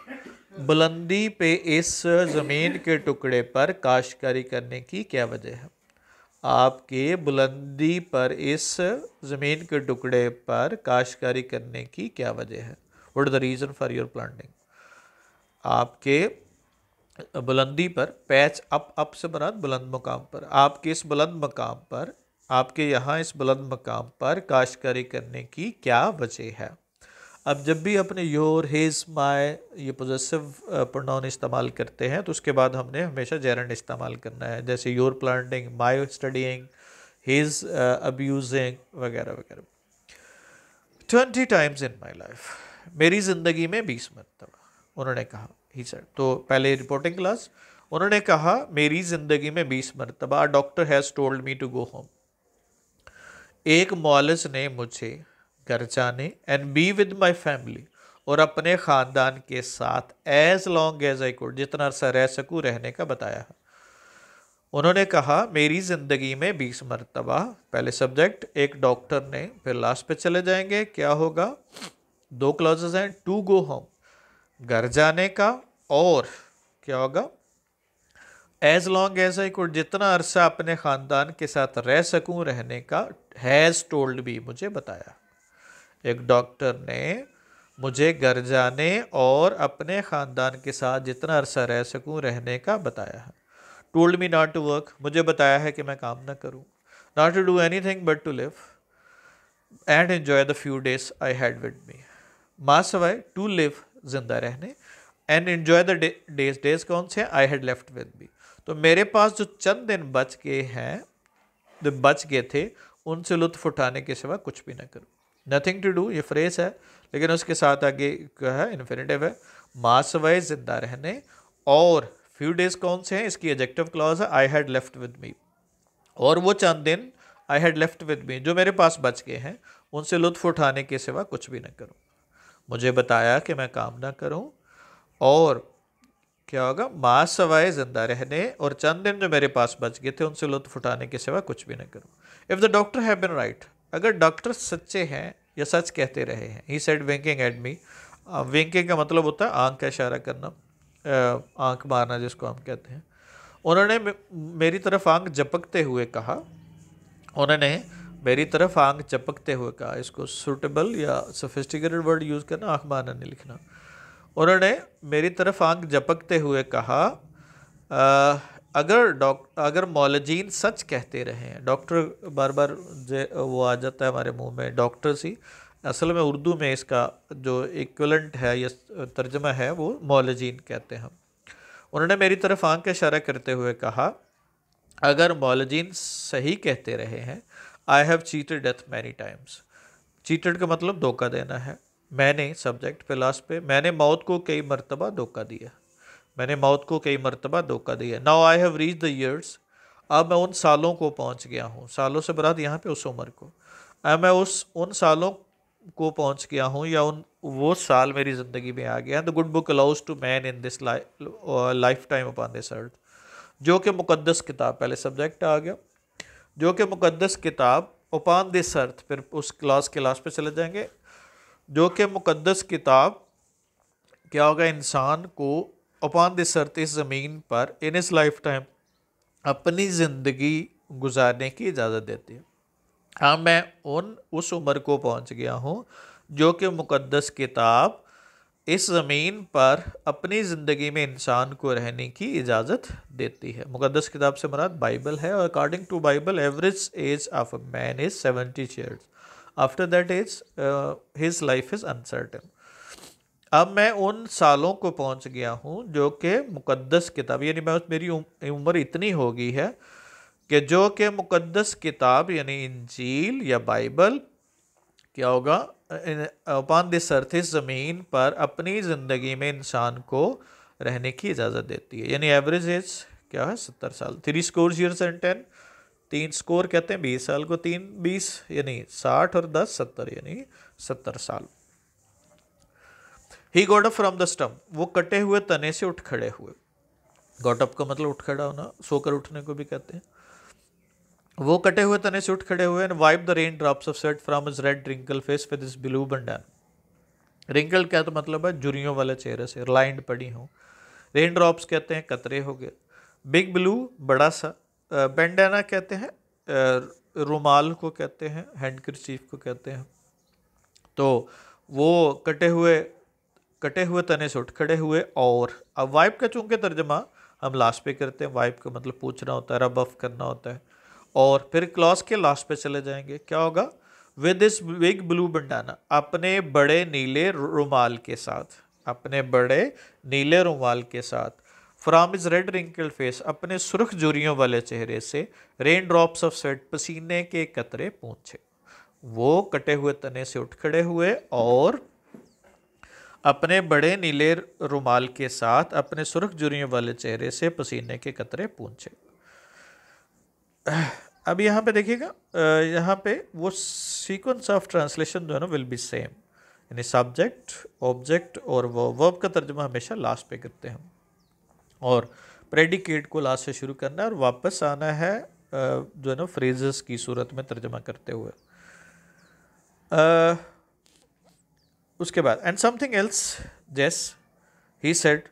बुलंदी पे इस ज़मीन के टुकड़े पर काश्तकारी करने की क्या वजह है। आपके बुलंदी पर इस ज़मीन के टुकड़े पर काश्तकारी करने की क्या वजह है। What is the reason for your planting, आपके बुलंदी पर, पैच अप से बरात बुलंद मकाम पर, आपके इस बुलंद मकाम पर, आपके यहाँ इस बुलंद मकाम पर काश्तकारी करने की क्या वजह है। अब जब भी अपने योर, हिज, माय ये पोजेसिव प्रोनाउन इस्तेमाल करते हैं तो उसके बाद हमने हमेशा जेरंड इस्तेमाल करना है, जैसे your planting, my studying, his abusing वगैरह वगैरह। 20 टाइम्स इन माई लाइफ, मेरी ज़िंदगी में 20 मरतबा, उन्होंने कहा, ही सेड। तो पहले रिपोर्टिंग क्लास, उन्होंने कहा मेरी ज़िंदगी में 20 मरतबा। Doctor has told me to go home, एक मौलज ने मुझे घर जाने, and be with my family, और अपने ख़ानदान के साथ, as long as I could, जितना अरसा रह सकूँ रहने का बताया है। उन्होंने कहा मेरी ज़िंदगी में 20 मरतबा, पहले सब्जेक्ट, एक डॉक्टर ने, फिर लास्ट पे चले जाएंगे, क्या होगा, 2 क्लॉजेज हैं, टू गो होम, घर जाने का, और क्या होगा, as long as I could, जितना अरसा अपने ख़ानदान के साथ रह सकूँ रहने का, हैज़ टोल्ड भी, मुझे बताया। एक डॉक्टर ने मुझे घर जाने और अपने ख़ानदान के साथ जितना अरसा रह सकूं रहने का बताया है। Told me not to work, मुझे बताया है कि मैं काम ना करूं। Not to do anything but to live and enjoy the few days I had with me, माँ सवाए टू लिव, जिंदा रहने, and enjoy the days, days कौन से, I had left with me, तो मेरे पास जो चंद दिन बच गए हैं, जो बच गए थे, उनसे लुत्फ उठाने के सिवा कुछ भी ना करूं। नथिंग टू डू ये फ्रेज है, लेकिन उसके साथ आगे क्या है, इन्फिनेटिव है, माँ सवाए जिंदा रहने, और फ्यू डेज कौन से हैं, इसकी एडजेक्टिव क्लॉज है, आई हैड लेफ्ट विद मी, और वो चंद दिन, आई हैड लेफ्ट विद मी, जो मेरे पास बच गए हैं, उनसे लुत्फ उठाने के सिवा कुछ भी ना करूं। मुझे बताया कि मैं काम ना करूं, और क्या होगा, माँ सवाए जिंदा रहने, और चंद दिन जो मेरे पास बच गए थे, उनसे लुत्फ उठाने के सिवा कुछ भी ना करूं। If the doctor have been right, अगर डॉक्टर सच्चे हैं या सच कहते रहे हैं, he said winking at me, winking का मतलब होता है आंख का इशारा करना, आंख मारना जिसको हम कहते हैं। उन्होंने मेरी तरफ आंख झपकते हुए कहा, उन्होंने मेरी तरफ आंख झपकते हुए कहा, इसको सूटेबल या सोफिस्टिकेटेड वर्ड यूज़ करना, आंख मारना नहीं लिखना। उन्होंने मेरी तरफ आंख झपकते हुए कहा, अगर मौलजीन सच कहते रहे हैं, डॉक्टर बार बार वो आ जाता है हमारे मुंह में, डॉक्टर सी, असल में उर्दू में इसका जो इक्विवेलेंट है या तर्जमा है वो मौलजीन कहते हैं। उन्होंने मेरी तरफ आंख का इशारा करते हुए कहा, अगर मौलजीन सही कहते रहे हैं, I have cheated death many times, cheated का मतलब धोखा देना है, मैंने, सब्जेक्ट पे लास्ट पे, मैंने मौत को कई मरतबा धोखा दिया, मैंने मौत को कई मरतबा धोखा दिया। Now I have reach the years, अब मैं उन सालों को पहुंच गया हूँ, सालों से बरात यहाँ पे उस उम्र को, अब मैं उन सालों को पहुंच गया हूँ या उन वो साल मेरी ज़िंदगी में आ गया, the good book allows to man in this life time upon this earth, जो कि मुकद्दस किताब, पहले सब्जेक्ट आ गया, जो कि मुकद्दस किताब अपॉन दिस अर्थ, फिर उस क्लास के लास्ट पे चले जाएंगे, जो कि मुकद्दस किताब क्या होगा, इंसान को अपॉन दिस अर्थ, इस ज़मीन पर, इन इस लाइफ टाइम अपनी ज़िंदगी गुजारने की इजाज़त देती है। हाँ, मैं उस उम्र को पहुंच गया हूँ जो कि मुकद्दस किताब इस ज़मीन पर अपनी ज़िंदगी में इंसान को रहने की इजाज़त देती है। मुकद्दस किताब से मुराद बाइबल है, और according to Bible average age of a man is 70 years, after that age his life is uncertain. अब मैं उन सालों को पहुंच गया हूं जो कि मुकद्दस किताब, यानी मेरी उम्र इतनी हो गई है कि जो कि मुकद्दस किताब यानी इंजील या बाइबल क्या होगा, अपॉन दिस अर्थ, इस ज़मीन पर अपनी ज़िंदगी में इंसान को रहने की इजाज़त देती है। यानी एवरेज एज क्या है, 70 साल। 3 स्कोर ईयर्स एंड 10, 3 स्कोर कहते हैं 20 साल को, 3 20 यानी 60 और 10 70 यानी 70 साल। He got up from the stump, वो कटे हुए तने से उठ खड़े हुए। गॉट अप का मतलब उठ खड़ा होना, सोकर उठने को भी कहते हैं। वो कटे हुए तने से उठ खड़े हुए, and wipe the rain drops of sweat from his red wrinkle face with his blue bandanna. Wrinkle क्या तो मतलब है झुर्रियों वाले चेहरे से, लाइंड पड़ी हो। रेन ड्रॉप्स कहते हैं कतरे हो गए। बिग ब्लू बड़ा सा, बैंडाना कहते हैं रुमाल को कहते हैं, हैंडकरचीफ को कहते हैं। तो वो कटे हुए तने से उठ खड़े हुए। और अब वाइप का चूंकि तर्जमा हम लास्ट पे करते हैं, वाइप का मतलब पूछना होता है, रब ऑफ करना होता है। और फिर क्लॉज के लास्ट पे चले जाएंगे, क्या होगा, with this big blue bandana, अपने बड़े नीले रुमाल के साथ, अपने बड़े नीले रुमाल के साथ, from is red wrinkled face, अपने सुर्ख झुर्रियों वाले चेहरे से, रेन ड्रॉप्स ऑफ स्वेट, पसीने के कतरे पूछे। वो कटे हुए तने से उठ खड़े हुए और अपने बड़े नीले रुमाल के साथ अपने सुर्ख झुर्रियों वाले चेहरे से पसीने के कतरे पूछे। अब यहाँ पे देखिएगा, यहाँ पे वो सीक्वेंस ऑफ ट्रांसलेशन जो है ना विल बी सेम, यानी सब्जेक्ट, ऑब्जेक्ट और वर्ब का तर्जुमा हमेशा लास्ट पे करते हैं, और प्रेडिकेट को लास्ट से शुरू करना है और वापस आना है जो है ना फ्रेजेस की सूरत में तर्जुमा करते हुए। उसके बाद एंड समथिंग एल्स जेस ही सेड।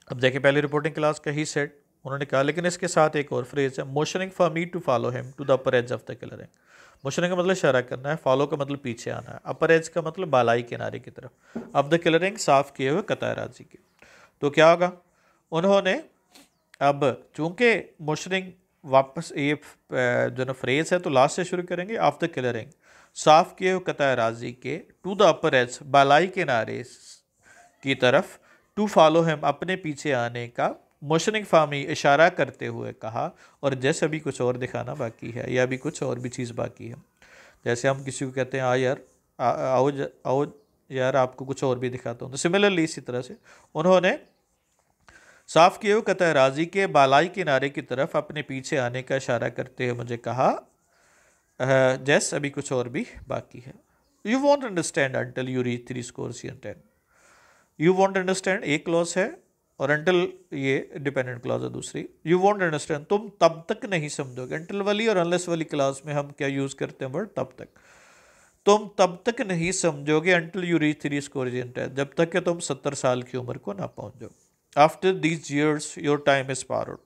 अब देखिए पहले रिपोर्टिंग क्लास का ही सेड उन्होंने कहा, लेकिन इसके साथ एक और फ्रेज है, motioning for me to follow him to the upper edge of the clearing. Motioning का मतलब इशारा करना है, फॉलो का मतलब पीछे आना है, अपर एज का मतलब बालाई किनारे की तरफ, अब द किलरिंग साफ किए हुए कतार राजी के। तो क्या होगा, उन्होंने अब चूंकि मोशनिंग वापस ये जो ना फ्रेज है तो लास्ट से शुरू करेंगे, ऑफ द किलरिंग साफ किए हुए कतार राजी के, टू द अपर एज बालाई किनारे की तरफ, टू फॉलो हिम अपने पीछे आने का, मोशनिंग फामी इशारा करते हुए कहा, और जैसे अभी कुछ और दिखाना बाकी है या अभी कुछ और भी चीज़ बाकी है। जैसे हम किसी को कहते हैं आ यार आओ आओ यार आपको कुछ और भी दिखाता हूँ, तो सिमिलरली इसी तरह से उन्होंने साफ किए हुए कतः राजी के बालाई किनारे की तरफ अपने पीछे आने का इशारा करते हुए मुझे कहा, जैस अभी कुछ और भी बाकी है। You won't understand until you reach 3 scores and 10। You won't understand एक क्लॉज है और अंटिल ये डिपेंडेंट क्लॉज है दूसरी। यू वॉन्ट अंडरस्टैंड तुम तब तक नहीं समझोगे। अंटिल वाली और अनलेस वाली क्लॉज में हम क्या यूज़ करते हैं वर्ड तब तक। तुम तब तक नहीं समझोगे until you reach 3 scores and 10, जब तक कि तुम 70 साल की उम्र को ना पहुंच जाओ। After these years your time is par out,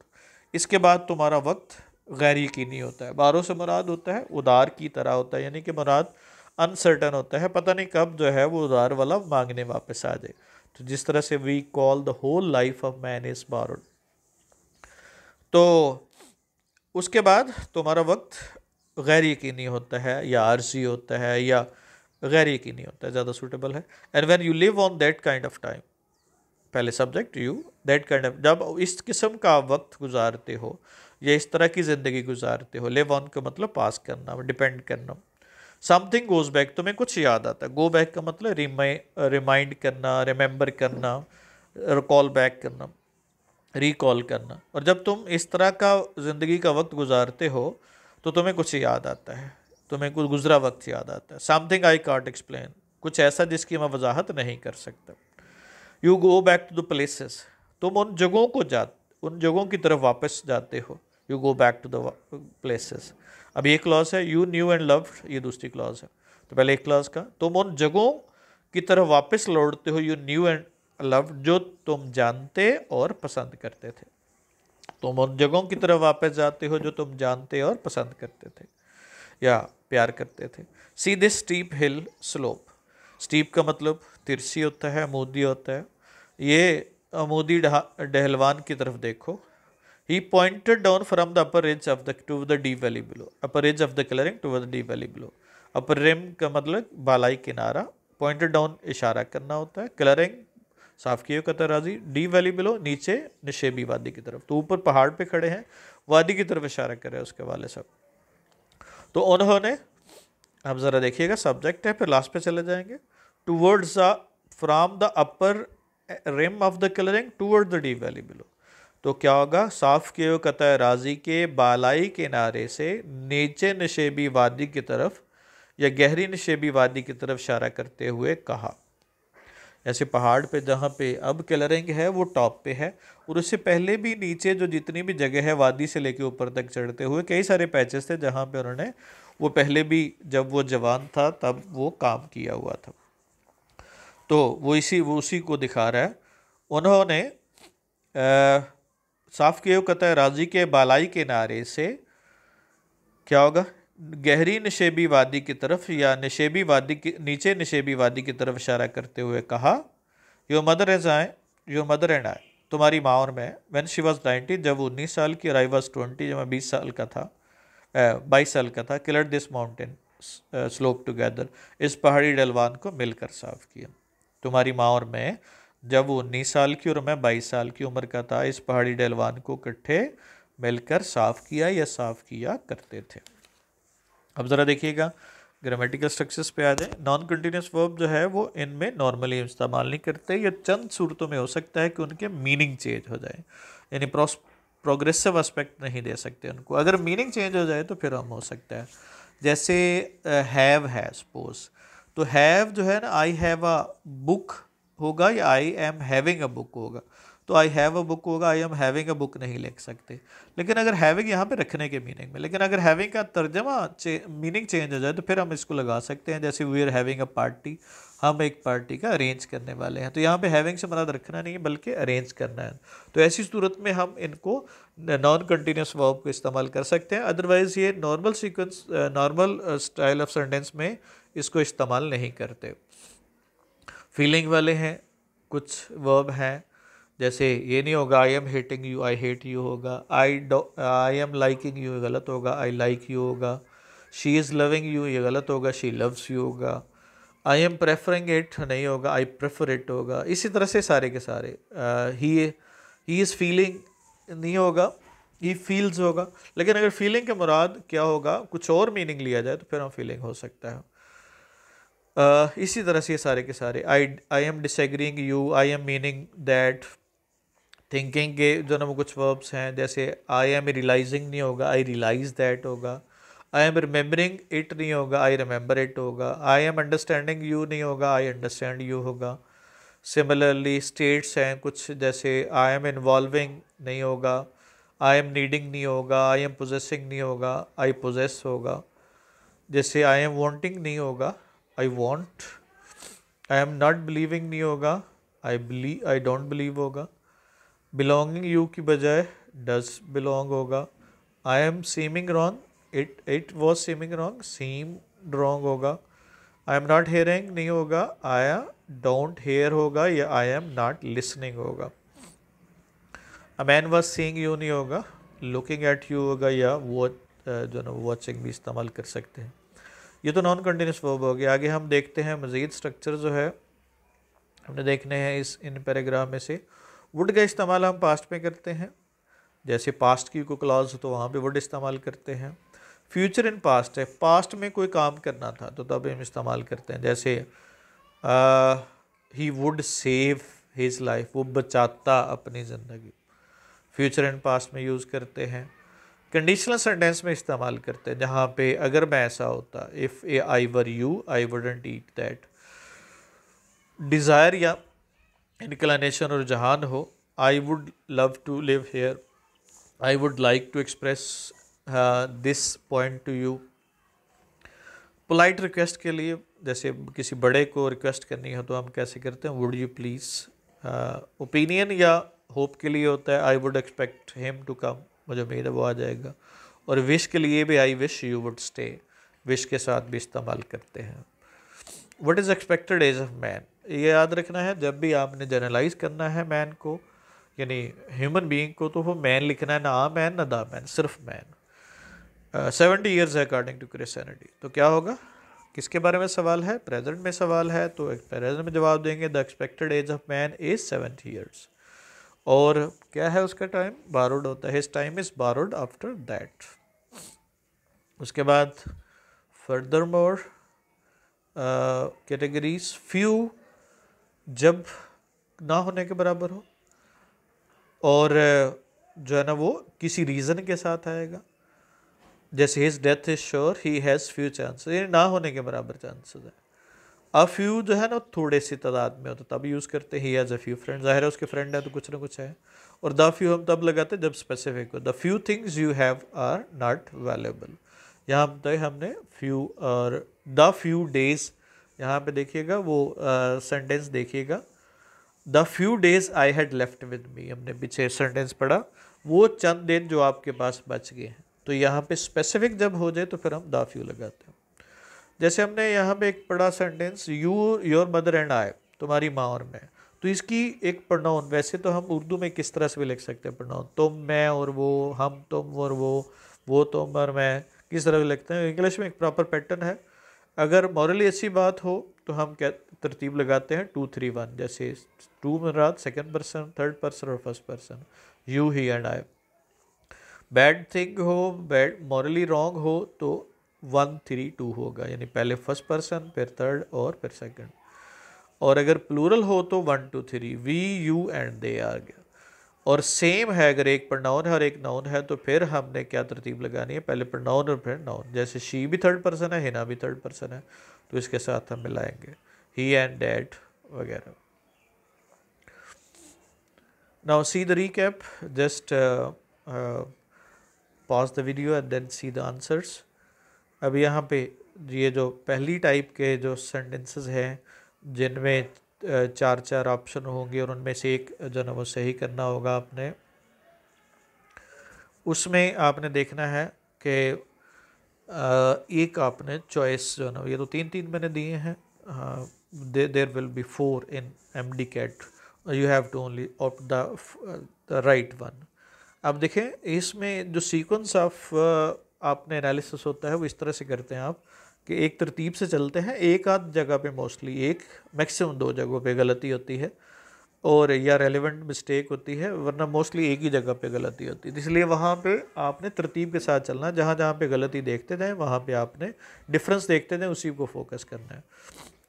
इसके बाद तुम्हारा वक्त गैर यकीनी होता है। बारों से मुराद होता है उधार की तरह होता है, यानी कि मुराद अनसर्टन होता है, पता नहीं कब जो है वो उधार वाला मांगने वापस आ जाए। तो जिस तरह से we call the whole life of man is borrowed, तो उसके बाद तुम्हारा वक्त गैर यकीनी होता है या आर्जी होता है या गैर यकीनी होता है, ज़्यादा सूटेबल है। And when you live on that kind of time, पहले subject you, that kind of, जब इस किस्म का वक्त गुजारते हो या इस तरह की ज़िंदगी गुजारते हो, लिव ऑन का मतलब पास करना, डिपेंड करना। समथिंग गोज बैक, तुम्हें कुछ याद आता है। गो बैक का मतलब रिमाइंड करना, रिमेंबर करना, रिकॉल बैक करना, रिकॉल करना। और जब तुम इस तरह का ज़िंदगी का वक्त गुजारते हो तो तुम्हें कुछ याद आता है। तुम्हें कुछ गुजरा वक्त याद आता है। समथिंग आई कांट एक्सप्लेन, कुछ ऐसा जिसकी मैं वजाहत नहीं कर सकता। You go back to the places, तुम उन जगहों की तरफ वापस जाते हो। You go back to the places. अब ये क्लॉज है, यू न्यू एंड लव्ड, ये दूसरी क्लॉज है। तो पहले एक क्लॉज का, तुम उन जगहों की तरफ वापस लौटते हो, यू न्यू एंड लव्ड, जो तुम जानते और पसंद करते थे। तुम उन जगहों की तरफ वापस जाते हो जो तुम जानते और पसंद करते थे या प्यार करते थे। See this steep hill slope, steep का मतलब तिरछी होता है, अमूदी होता है। ये अमूदी डहलवान की तरफ देखो। He pointed down from the upper ridge of the to the deep valley below, upper ridge of the clearing to the deep valley below. Upper rim का मतलब बालाई किनारा, पॉइंटेड डाउन इशारा करना होता है, कलरिंग साफ किए कतर राजी, डी वैली बिलो नीचे निशेबी वादी की तरफ। तो ऊपर पहाड़ पे खड़े हैं, वादी की तरफ इशारा कर रहे हैं उसके वाले सब। तो उन्होंने, अब ज़रा देखिएगा सब्जेक्ट है, फिर लास्ट पे चले जाएंगे। Towards the, from the upper rim of the colouring toward the deep valley below. तो क्या होगा, साफ किए हुए कतर राजी के बालाई किनारे से नीचे निशेबी वादी की तरफ या गहरी निशेबी वादी की तरफ इशारा करते हुए कहा। ऐसे पहाड़ पे जहाँ पे अब कलरिंग है वो टॉप पे है, और उससे पहले भी नीचे जो जितनी भी जगह है वादी से लेके ऊपर तक चढ़ते हुए कई सारे पैचेस थे जहाँ पे उन्होंने, वो पहले भी जब वो जवान था तब वो काम किया हुआ था। तो वो उसी को दिखा रहा है। उन्होंने साफ किए हुए कतर राजी के बालाई किनारे से क्या होगा, गहरी निशेबी वादी की तरफ या निशेबी वादी की नीचे निशेबी वादी की तरफ इशारा करते हुए कहा, यो मदर एंड आई, तुम्हारी माँ और मैं, व्हेन शी वाज 90, जब वो 19 साल की, और आई वाज 20, जब मैं 20 साल का था, 22 साल का था, killer this mountain slope together, इस पहाड़ी डलवान को मिलकर साफ किया। तुम्हारी माँ और मैं, जब वो 19 साल की और मैं 22 साल की उम्र का था, इस पहाड़ी डलवान को इकट्ठे मिलकर साफ किया या साफ किया करते थे। अब ज़रा देखिएगा ग्रामेटिकल स्ट्रक्चर्स पे आ जाए। नॉन कंटिन्यूस वर्ब जो है वो इनमें नॉर्मली इस्तेमाल नहीं करते, या चंद सूरतों में हो सकता है कि उनके मीनिंग चेंज हो जाए, यानी प्रोग्रेसिव एस्पेक्ट नहीं दे सकते उनको। अगर मीनिंग चेंज हो जाए तो फिर हम हो सकता है, जैसे हैव है सपोज, तो हैव जो है ना, आई हैव अ बुक होगा या I am having a book होगा। तो आई हैव अ बुक होगा, I am having a book नहीं लिख सकते। लेकिन अगर हैविंग यहाँ पे रखने के मीनिंग में, लेकिन अगर हैविंग का तर्जमा मीनिंग चेंज हो जाए तो फिर हम इसको लगा सकते हैं, जैसे we are having a party, हम एक पार्टी का अरेंज करने वाले हैं। तो यहाँ पे हैविंग से मदद रखना नहीं है बल्कि अरेंज करना है। तो ऐसी सूरत में हम इनको नॉन कंटिन्यूस वर्ब को इस्तेमाल कर सकते हैं। अदरवाइज़ ये normal sequence, normal style of sentence में इसको इस्तेमाल नहीं करते। फीलिंग वाले हैं कुछ वर्ब हैं, जैसे ये नहीं होगा I M hating you, I hate you होगा। आई एम लाइकिंग यू, ये गलत होगा, आई लाइक यू होगा। शी इज़ लविंग यू, ये गलत होगा, शी लव्स यू होगा। आई एम प्रेफरिंग इट नहीं होगा, आई प्रेफर इट होगा। इसी तरह से सारे के सारे, ही इज़ फीलिंग नहीं होगा, ही फील्स होगा। लेकिन अगर फीलिंग के मुराद क्या होगा, कुछ और मीनिंग लिया जाए तो फिर हम फीलिंग हो सकता है। इसी तरह से ये सारे के सारे, I am disagreeing you, I am meaning that. Thinking के जो ना वो कुछ वर्ब्स हैं, जैसे आई एम रियलाइजिंग नहीं होगा, आई रियलाइज दैट होगा। आई एम रिमेंबरिंग इट नहीं होगा, आई रिमेंबर इट होगा। आई एम अंडरस्टैंडिंग यू नहीं होगा, आई अंडरस्टैंड यू होगा। सिमिलरली स्टेट्स हैं कुछ, जैसे आई एम इन्वॉल्विंग नहीं होगा, आई एम नीडिंग नहीं होगा, आई एम पोजेसिंग नहीं होगा, आई पोजेस होगा। जैसे आई एम वांटिंग नहीं होगा, I want. I am not believing नहीं होगा, आई डोंट बिलीव होगा। बिलोंगिंग यू की बजाय डज बिलोंग होगा। I am seeming wrong, it was seeming wrong, seem wrong होगा। आई एम नॉट हेयरिंग नहीं होगा, आई डोंट हेयर होगा या आई एम नॉट लिसनिंग होगा। A man was seeing you नहीं होगा, लुकिंग एट यू होगा, या जो ना वॉचिंग भी इस्तेमाल कर सकते हैं। ये तो नॉन कंटिन्यूस वर्ब हो गया। आगे हम देखते हैं मज़ीद स्ट्रक्चर जो है हमने देखने हैं इन पैराग्राफ में से। वुड का इस्तेमाल हम पास्ट में करते हैं, जैसे पास्ट की कोई क्लॉज हो तो वहाँ पे वुड इस्तेमाल करते हैं। फ्यूचर इन पास्ट है, पास्ट में कोई काम करना था तो तब हम इस्तेमाल करते हैं, जैसे he would save his life, वो बचाता अपनी ज़िंदगी, फ्यूचर इन पास्ट में यूज़ करते हैं। कंडीशनल सेंटेंस में इस्तेमाल करते हैं जहाँ पे अगर मैं ऐसा होता, if a I were you I wouldn't eat that. Desire या इंक्लिनेशन और जहान हो, I would love to live here, I would like to express this point to you. Polite request के लिए जैसे किसी बड़े को रिक्वेस्ट करनी हो तो हम कैसे करते हैं, वुड यू प्लीज़। ओपिनियन या होप के लिए होता है I would expect him to come, मुझे उम्मीद है वो आ जाएगा। और विश के लिए भी I wish you would stay, wish के साथ भी इस्तेमाल करते हैं। What is expected age of man, ये याद रखना है जब भी आपने जनरलाइज करना है मैन को यानी ह्यूमन बीइंग को, तो वो मैन लिखना है, ना आ मैन ना दा मैन, सिर्फ मैन। 70 ईयर्स है अकॉर्डिंग टू क्रिश्चियनिटी, तो क्या होगा, किसके बारे में सवाल है, प्रेजेंट में सवाल है, तो प्रेजेंट में जवाब देंगे the expected age of man is 70 years. और क्या है उसका टाइम, बारोड होता है, his time is borrowed after that. उसके बाद फर्दर मोर कैटेगरीज, फ्यू जब ना होने के बराबर हो, और जो है ना वो किसी रीज़न के साथ आएगा, जैसे his death is sure he has few chances, ये ना होने के बराबर चांसेस है। अ फ्यू जो है ना थोड़े सी तादाद में होता तब यूज़ करते हैं, he has a few friend, ज़ाहिर है उसके फ्रेंड है तो कुछ ना कुछ है। और द फ्यू हम तब लगाते हैं जब स्पेसिफिक हो, the few things you have are not valuable, यहाँ पे हमने फ्यू। और द फ्यू डेज, यहाँ पे देखिएगा वो सेंटेंस देखिएगा, the few days I had left with मी, हमने पीछे सेंटेंस पढ़ा, वो चंद दिन जो आपके पास बच गए हैं। तो यहाँ पे स्पेसिफिक जब हो जाए तो फिर हम द फ्यू लगाते हैं। जैसे हमने यहाँ पे एक पढ़ा sentence, you your mother and I, तुम्हारी माँ और मैं, तो इसकी एक प्रोनाउन, वैसे तो हम उर्दू में किस तरह से भी लिख सकते हैं प्रोनाउन, तुम मैं और वो, हम तुम और वो तुम और मैं, किस तरह भी लिखते हैं। इंग्लिश में एक प्रॉपर पैटर्न है। अगर मॉरली अच्छी बात हो तो हम क्या तरतीब लगाते हैं 2 3 1, जैसे टू मराद सेकेंड पर्सन, थर्ड पर्सन और first person, you he and I. Bad thing हो, बैड मॉरली रॉन्ग हो तो 1 3 2 होगा, यानी पहले फर्स्ट पर्सन फिर थर्ड और फिर सेकंड। और अगर प्लूरल हो तो 1 2 3, वी यू एंड दे आ गया। और सेम है अगर एक प्रोनाउन है और एक नाउन है तो फिर हमने क्या तरतीब लगानी है, पहले प्रोनाउन और फिर नाउन। जैसे शी भी थर्ड पर्सन है, हिना भी थर्ड पर्सन है, तो इसके साथ हम मिलाएंगे ही एंड डैड वगैरह। Now see the recap, just pause the video and then see the answers. अब यहाँ पे ये जो पहली टाइप के जो सेंटेंसेस हैं जिनमें 4 4 ऑप्शन होंगे और उनमें से एक जो ना वो सही करना होगा आपने, उसमें आपने देखना है कि एक आपने चॉइस जो ना, ये तो 3 3 मैंने दिए हैं, there will be 4 in MD cat, you have to only opt the right one. अब देखें इसमें जो सीक्वेंस ऑफ आपने एनालिसिस होता है वो इस तरह से करते हैं आप कि एक तरतीब से चलते हैं, एक आध जगह पे मोस्टली, एक मैक्सिमम 2 जगहों पे गलती होती है और या रेलेवेंट मिस्टेक होती है, वरना मोस्टली एक ही जगह पे गलती होती है। इसलिए वहाँ पे आपने तरतीब के साथ चलना है, जहाँ जहाँ पे गलती देखते जाएँ वहाँ पे आपने डिफरेंस देखते जाएँ, उसी को फोकस करना है।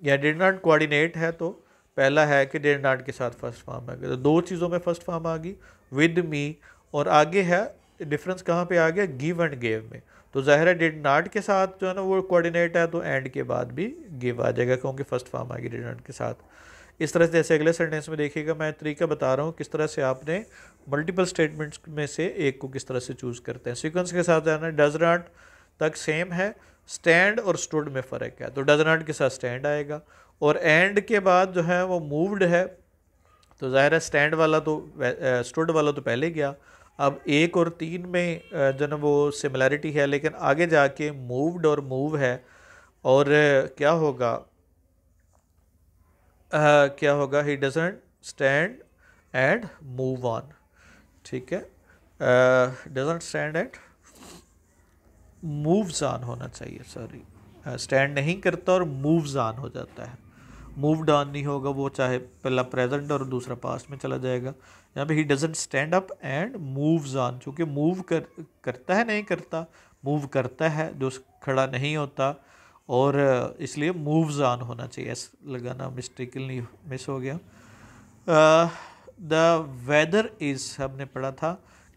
या डिड नॉट कोऑर्डिनेट है तो पहला है कि डिड नॉट के साथ फर्स्ट फॉर्म है, तो 2 चीज़ों में फर्स्ट फॉर्म आ गई विद मी, और आगे है डिफरेंस कहाँ पे आ गया, गिव एंड गेव में, तो ज़ाहिर है डिड नॉट के साथ जो है ना वो कोऑर्डिनेट है तो एंड के बाद भी गिव आ जाएगा क्योंकि फर्स्ट फॉर्म आ गई डिड नॉट के साथ। इस तरह से जैसे अगले सेंटेंस में देखिएगा, मैं तरीका बता रहा हूँ किस तरह से आपने मल्टीपल स्टेटमेंट्स में से एक को किस तरह से चूज़ करते हैं। सीक्वेंस के साथ जाना, डज नॉट तक सेम है, स्टैंड और स्टूड में फ़र्क है, तो डज नॉट के साथ स्टैंड आएगा, और एंड के बाद जो है वो मूव्ड है, तो ज़ाहिर है स्टैंड वाला तो स्टूड वाला तो पहले गया। अब 1 और 3 में जो ना वो सिमिलैरिटी है, लेकिन आगे जाके मूव्ड और मूव है, और क्या होगा he doesn't stand and move on, ठीक है, doesn't stand and moves on होना चाहिए, सॉरी, स्टैंड नहीं करता और मूव्स ऑन हो जाता है, मूव्ड ऑन नहीं होगा, वो चाहे पहला प्रेजेंट और दूसरा पास्ट में चला जाएगा। यहाँ पे he doesn't stand up and moves on, चूँकि मूव करता है नहीं करता, मूव करता है जो खड़ा नहीं होता, और इसलिए मूव्स ऑन होना चाहिए, ऐसा लगाना मिस्टेकली मिस हो गया। द वेदर इज़ हमने पढ़ा था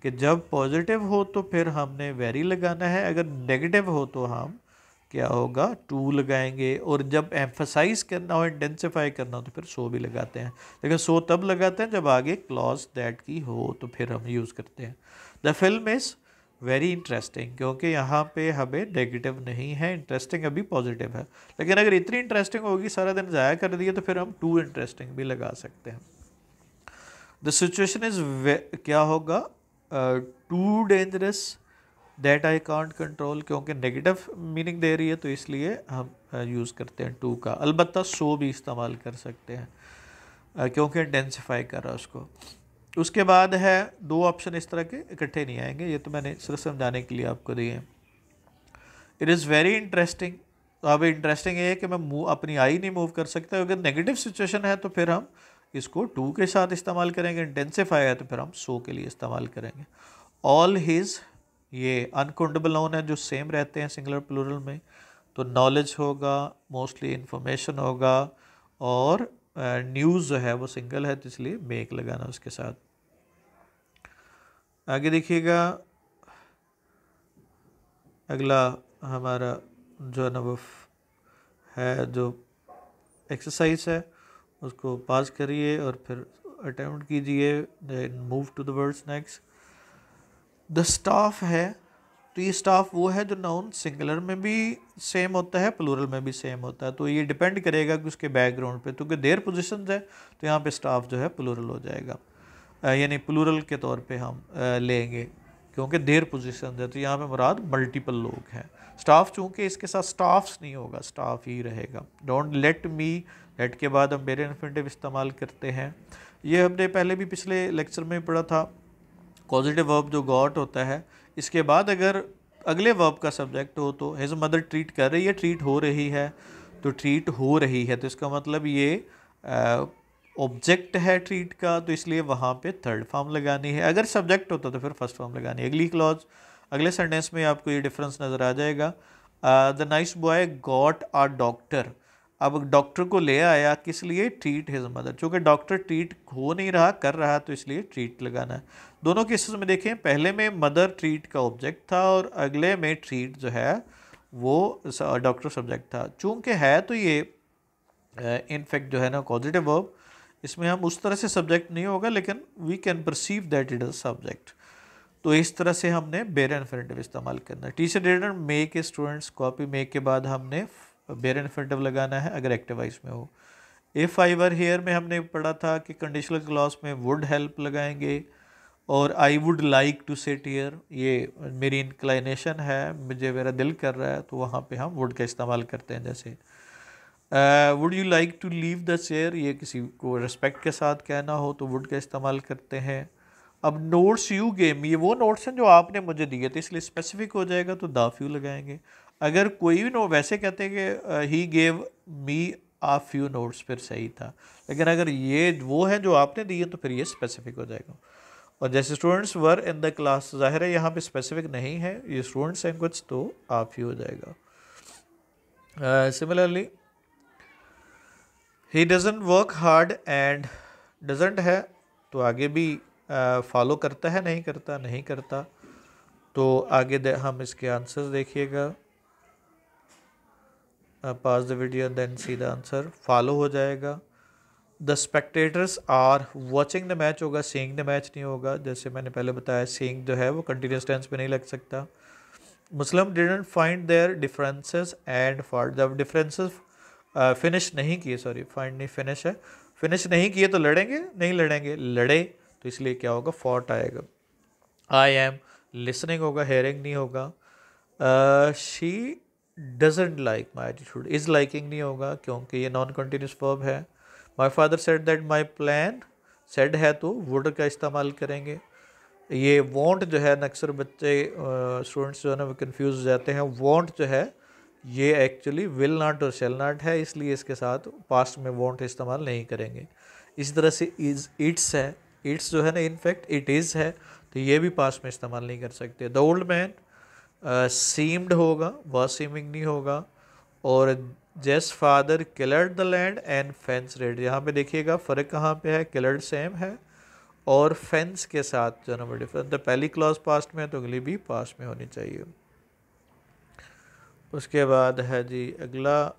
कि जब पॉजिटिव हो तो फिर हमने वेरी लगाना है, अगर नेगेटिव हो तो हम क्या होगा टू लगाएंगे, और जब एम्फसाइज करना हो, इंटेंसिफाई करना हो तो फिर सो भी लगाते हैं। लेकिन सो तब लगाते हैं जब आगे क्लॉज दैट की हो तो फिर हम यूज़ करते हैं। The film is very interesting, क्योंकि यहाँ पे हमें नेगेटिव नहीं है, इंटरेस्टिंग अभी पॉजिटिव है। लेकिन अगर इतनी इंटरेस्टिंग होगी सारा दिन ज़ाया कर दिए तो फिर हम टू इंटरेस्टिंग भी लगा सकते हैं। द सिचुएशन इज़ क्या होगा too dangerous that I can't control, क्योंकि नेगेटिव मीनिंग दे रही है तो इसलिए हम यूज़ करते हैं टू का। अलबत्ता सो भी इस्तेमाल कर सकते हैं क्योंकि इंटेंसिफाई कर रहा है उसको। उसके बाद है दो ऑप्शन इस तरह के इकट्ठे नहीं आएंगे, ये तो मैंने सिर्फ समझाने के लिए आपको दिए हैं। इट इज़ वेरी इंटरेस्टिंग, तो अब इंटरेस्टिंग ये है कि मैं अपनी आई नहीं मूव कर सकता। अगर नेगेटिव सिचुएशन है तो फिर हम इसको टू के साथ इस्तेमाल करेंगे, इंटेंसिफाई है तो फिर हम सो के लिए इस्तेमाल करेंगे। ऑल हिज, ये अनकाउंटेबल नाउन है जो सेम रहते हैं सिंगुलर प्लूरल में, तो नॉलेज होगा, मोस्टली इंफॉर्मेशन होगा, और न्यूज़ जो है वो सिंगल है तो इसलिए मेक लगाना उसके साथ। आगे देखिएगा, अगला हमारा जो है ना वो है जो एक्सरसाइज है उसको पास करिए और फिर अटेम्प्ट कीजिए, then move to the words next. The staff है, तो ये स्टाफ वो है जो नाउन सिंगुलर में भी सेम होता है, प्लूरल में भी सेम होता है, तो ये डिपेंड करेगा कि उसके बैकग्राउंड पे, क्योंकि देयर पोजीशंस है तो यहाँ पे स्टाफ जो है प्लूरल हो जाएगा, यानी प्लूरल के तौर पे हम लेंगे क्योंकि देयर पोजीशन है, तो यहाँ पे मुराद मल्टीपल लोग हैं। स्टाफ चूँकि इसके साथ स्टाफ्स नहीं होगा, स्टाफ ही रहेगा। डोंट लेट मी, लेट के बाद हम मेरे इन्फिनिटिव इस्तेमाल करते हैं। ये हमने पहले भी पिछले लेक्चर में पढ़ा था। पॉजिटिव वर्ब जो गॉट होता है, इसके बाद अगर अगले वर्ब का सब्जेक्ट हो तो हिज मदर ट्रीट कर रही है, ट्रीट हो रही है, तो ट्रीट हो रही है तो इसका मतलब ये ऑब्जेक्ट है ट्रीट का, तो इसलिए वहाँ पे थर्ड फॉर्म लगानी है। अगर सब्जेक्ट होता तो फिर फर्स्ट फॉर्म लगानी है। अगली क्लॉज, अगले सेंटेंस में आपको ये डिफरेंस नज़र आ जाएगा। The nice boy got a doctor, अब डॉक्टर को ले आया किस लिए, ट्रीट हिज मदर, चूँकि डॉक्टर ट्रीट हो नहीं रहा, कर रहा, तो इसलिए ट्रीट लगाना है। दोनों केसेस में देखें, पहले में मदर ट्रीट का ऑब्जेक्ट था और अगले में ट्रीट जो है वो डॉक्टर सब्जेक्ट था। चूँकि है तो ये इनफैक्ट जो है ना पॉजिटिव वर्ब, इसमें हम उस तरह से सब्जेक्ट नहीं होगा लेकिन we can perceive that it is subject, तो इस तरह से हमने बेर इन्फिनिटिव इस्तेमाल करना है। Teacher didn't make a students copy, make के बाद हमने बेर इन्फिनिटिव लगाना है अगर एक्टिव वॉइस में हो। इफ़ आई वर हियर में हमने पढ़ा था कि कंडीशनल क्लॉज में वुड हेल्प लगाएंगे, और I would like to sit here, ये मेरी इंक्लाइनेशन है, मुझे मेरा दिल कर रहा है, तो वहाँ पे हम वुड का इस्तेमाल करते हैं। जैसे would you like to leave the chair, ये किसी को रिस्पेक्ट के साथ कहना हो तो वुड का इस्तेमाल करते हैं। अब नोट्स यू गेम, ये वो नोट्स हैं जो आपने मुझे दिए थे, इसलिए स्पेसिफिक हो जाएगा तो द फ्यू लगाएंगे। अगर कोई भी नोट, वैसे कहते हैं कि he gave me uh few notes, फिर सही था, लेकिन अगर ये वो है जो आपने दिए तो फिर ये स्पेसिफिक हो जाएगा। और जैसे students were in the class, जाहिर है यहाँ पे स्पेसिफिक नहीं है, ये स्टूडेंट्स हैं कुछ, तो आप ही हो जाएगा। Similarly he doesn't work hard and, doesn't है तो आगे भी फॉलो करता है, नहीं करता, नहीं करता, तो आगे हम इसके आंसर देखिएगा। Pause the video then see the answer, follow हो जाएगा। The spectators are watching the match होगा, सीइंग द मैच नहीं होगा, जैसे मैंने पहले बताया सीइंग जो है वो कंटिन्यूस टेंस में नहीं लग सकता। Muslim didn't find their differences and fault, जब डिफरेंसेस फिनिश नहीं किए, सॉरी फाइंड नहीं, फिनिश है, फिनिश नहीं किए तो लड़ेंगे, नहीं लड़ेंगे, लड़े, तो इसलिए क्या होगा फॉट आएगा। आई एम लिसनिंग होगा, हेयरिंग नहीं होगा। She doesn't like my attitude, is liking नहीं होगा क्योंकि ये नॉन कंटिन्यूस वर्ब है। My father said that my plan, said है तो वुड का इस्तेमाल करेंगे। ये वॉन्ट जो है, अक्सर बच्चे स्टूडेंट्स जो है ना वो कन्फ्यूज हो जाते हैं, वॉन्ट जो है ये एक्चुअली विल नॉट और शेल नॉट है, इसलिए इसके साथ पास्ट में वॉन्ट इस्तेमाल नहीं करेंगे। इसी तरह से इज़, इट्स है, इट्स जो है ना इनफैक्ट इट इज़ है, तो ये भी पास्ट में इस्तेमाल नहीं कर सकते। द ओल्ड मैन सीम्ड होगा, वॉज सीमिंग नहीं होगा। और Jess father cleared the land and fence red, यहाँ पे देखिएगा फ़र्क कहाँ पे है, किलर्ड सेम है और फेंस के साथ जो नंबर डिफरेंस, तो पहली क्लॉज पास्ट में है तो अगली भी पास्ट में होनी चाहिए। उसके बाद है जी अगला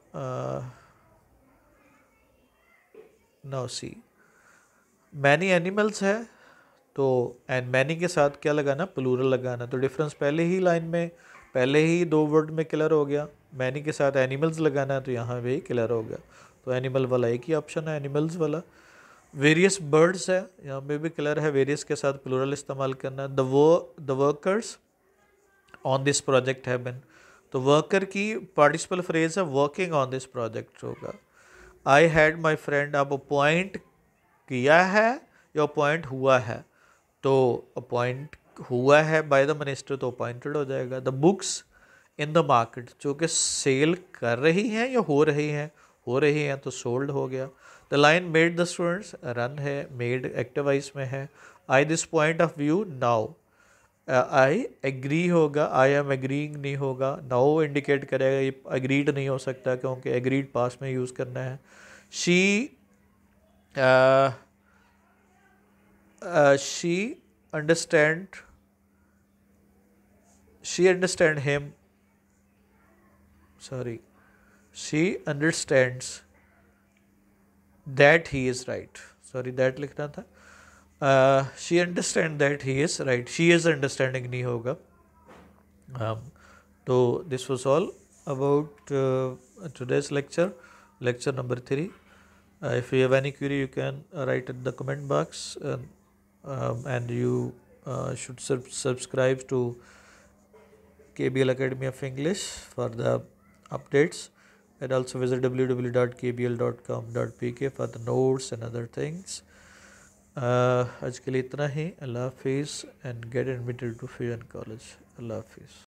नो सी, मैनी एनिमल्स है तो एंड मैनी के साथ क्या लगाना, प्लूरल लगाना। तो डिफरेंस पहले ही लाइन में, पहले ही दो वर्ड में क्लियर हो गया। मैनी के साथ एनिमल्स लगाना है तो यहाँ भी क्लियर हो गया। तो एनिमल वाला एक ही ऑप्शन है, एनिमल्स वाला। वेरियस बर्ड्स है, यहाँ पे भी क्लियर है, वेरियस के साथ प्लूरल इस्तेमाल करना है। The workers on this project है बिन, तो वर्कर की पार्टिसिपल फ्रेज है वर्किंग ऑन दिस प्रोजेक्ट होगा। आई हैड माई फ्रेंड, अब अपॉइंट किया है या अपॉइंट हुआ है, तो अपॉइंट हुआ है बाय द मिनिस्टर तो अपॉइंटेड हो जाएगा। The books in the market, जो कि सेल कर रही हैं या हो रही हैं तो सोल्ड हो गया। The line made the students run है, मेड एक्टिव वॉइस में है। I this point of view now, I agree होगा, आई एम एग्रीइंग नहीं होगा, नाउ इंडिकेट करेगा, ये एग्रीड नहीं हो सकता क्योंकि एग्रीड पास में यूज़ करना है। She she understand him, sorry, she understands that he is right, sorry that लिखना था। she understand that he is right, she is understanding नहीं होगा। तो this was all about today's lecture number 3. If you have any query you can write in the comment box, and you should subscribe to KBL Academy of English for the updates, and also visit www.kbl.com.pk for the notes and other things. आज के लिए इतना ही। अल्लाह हाफिज़ and get admitted to Fusion College. अल्लाह हाफिज़।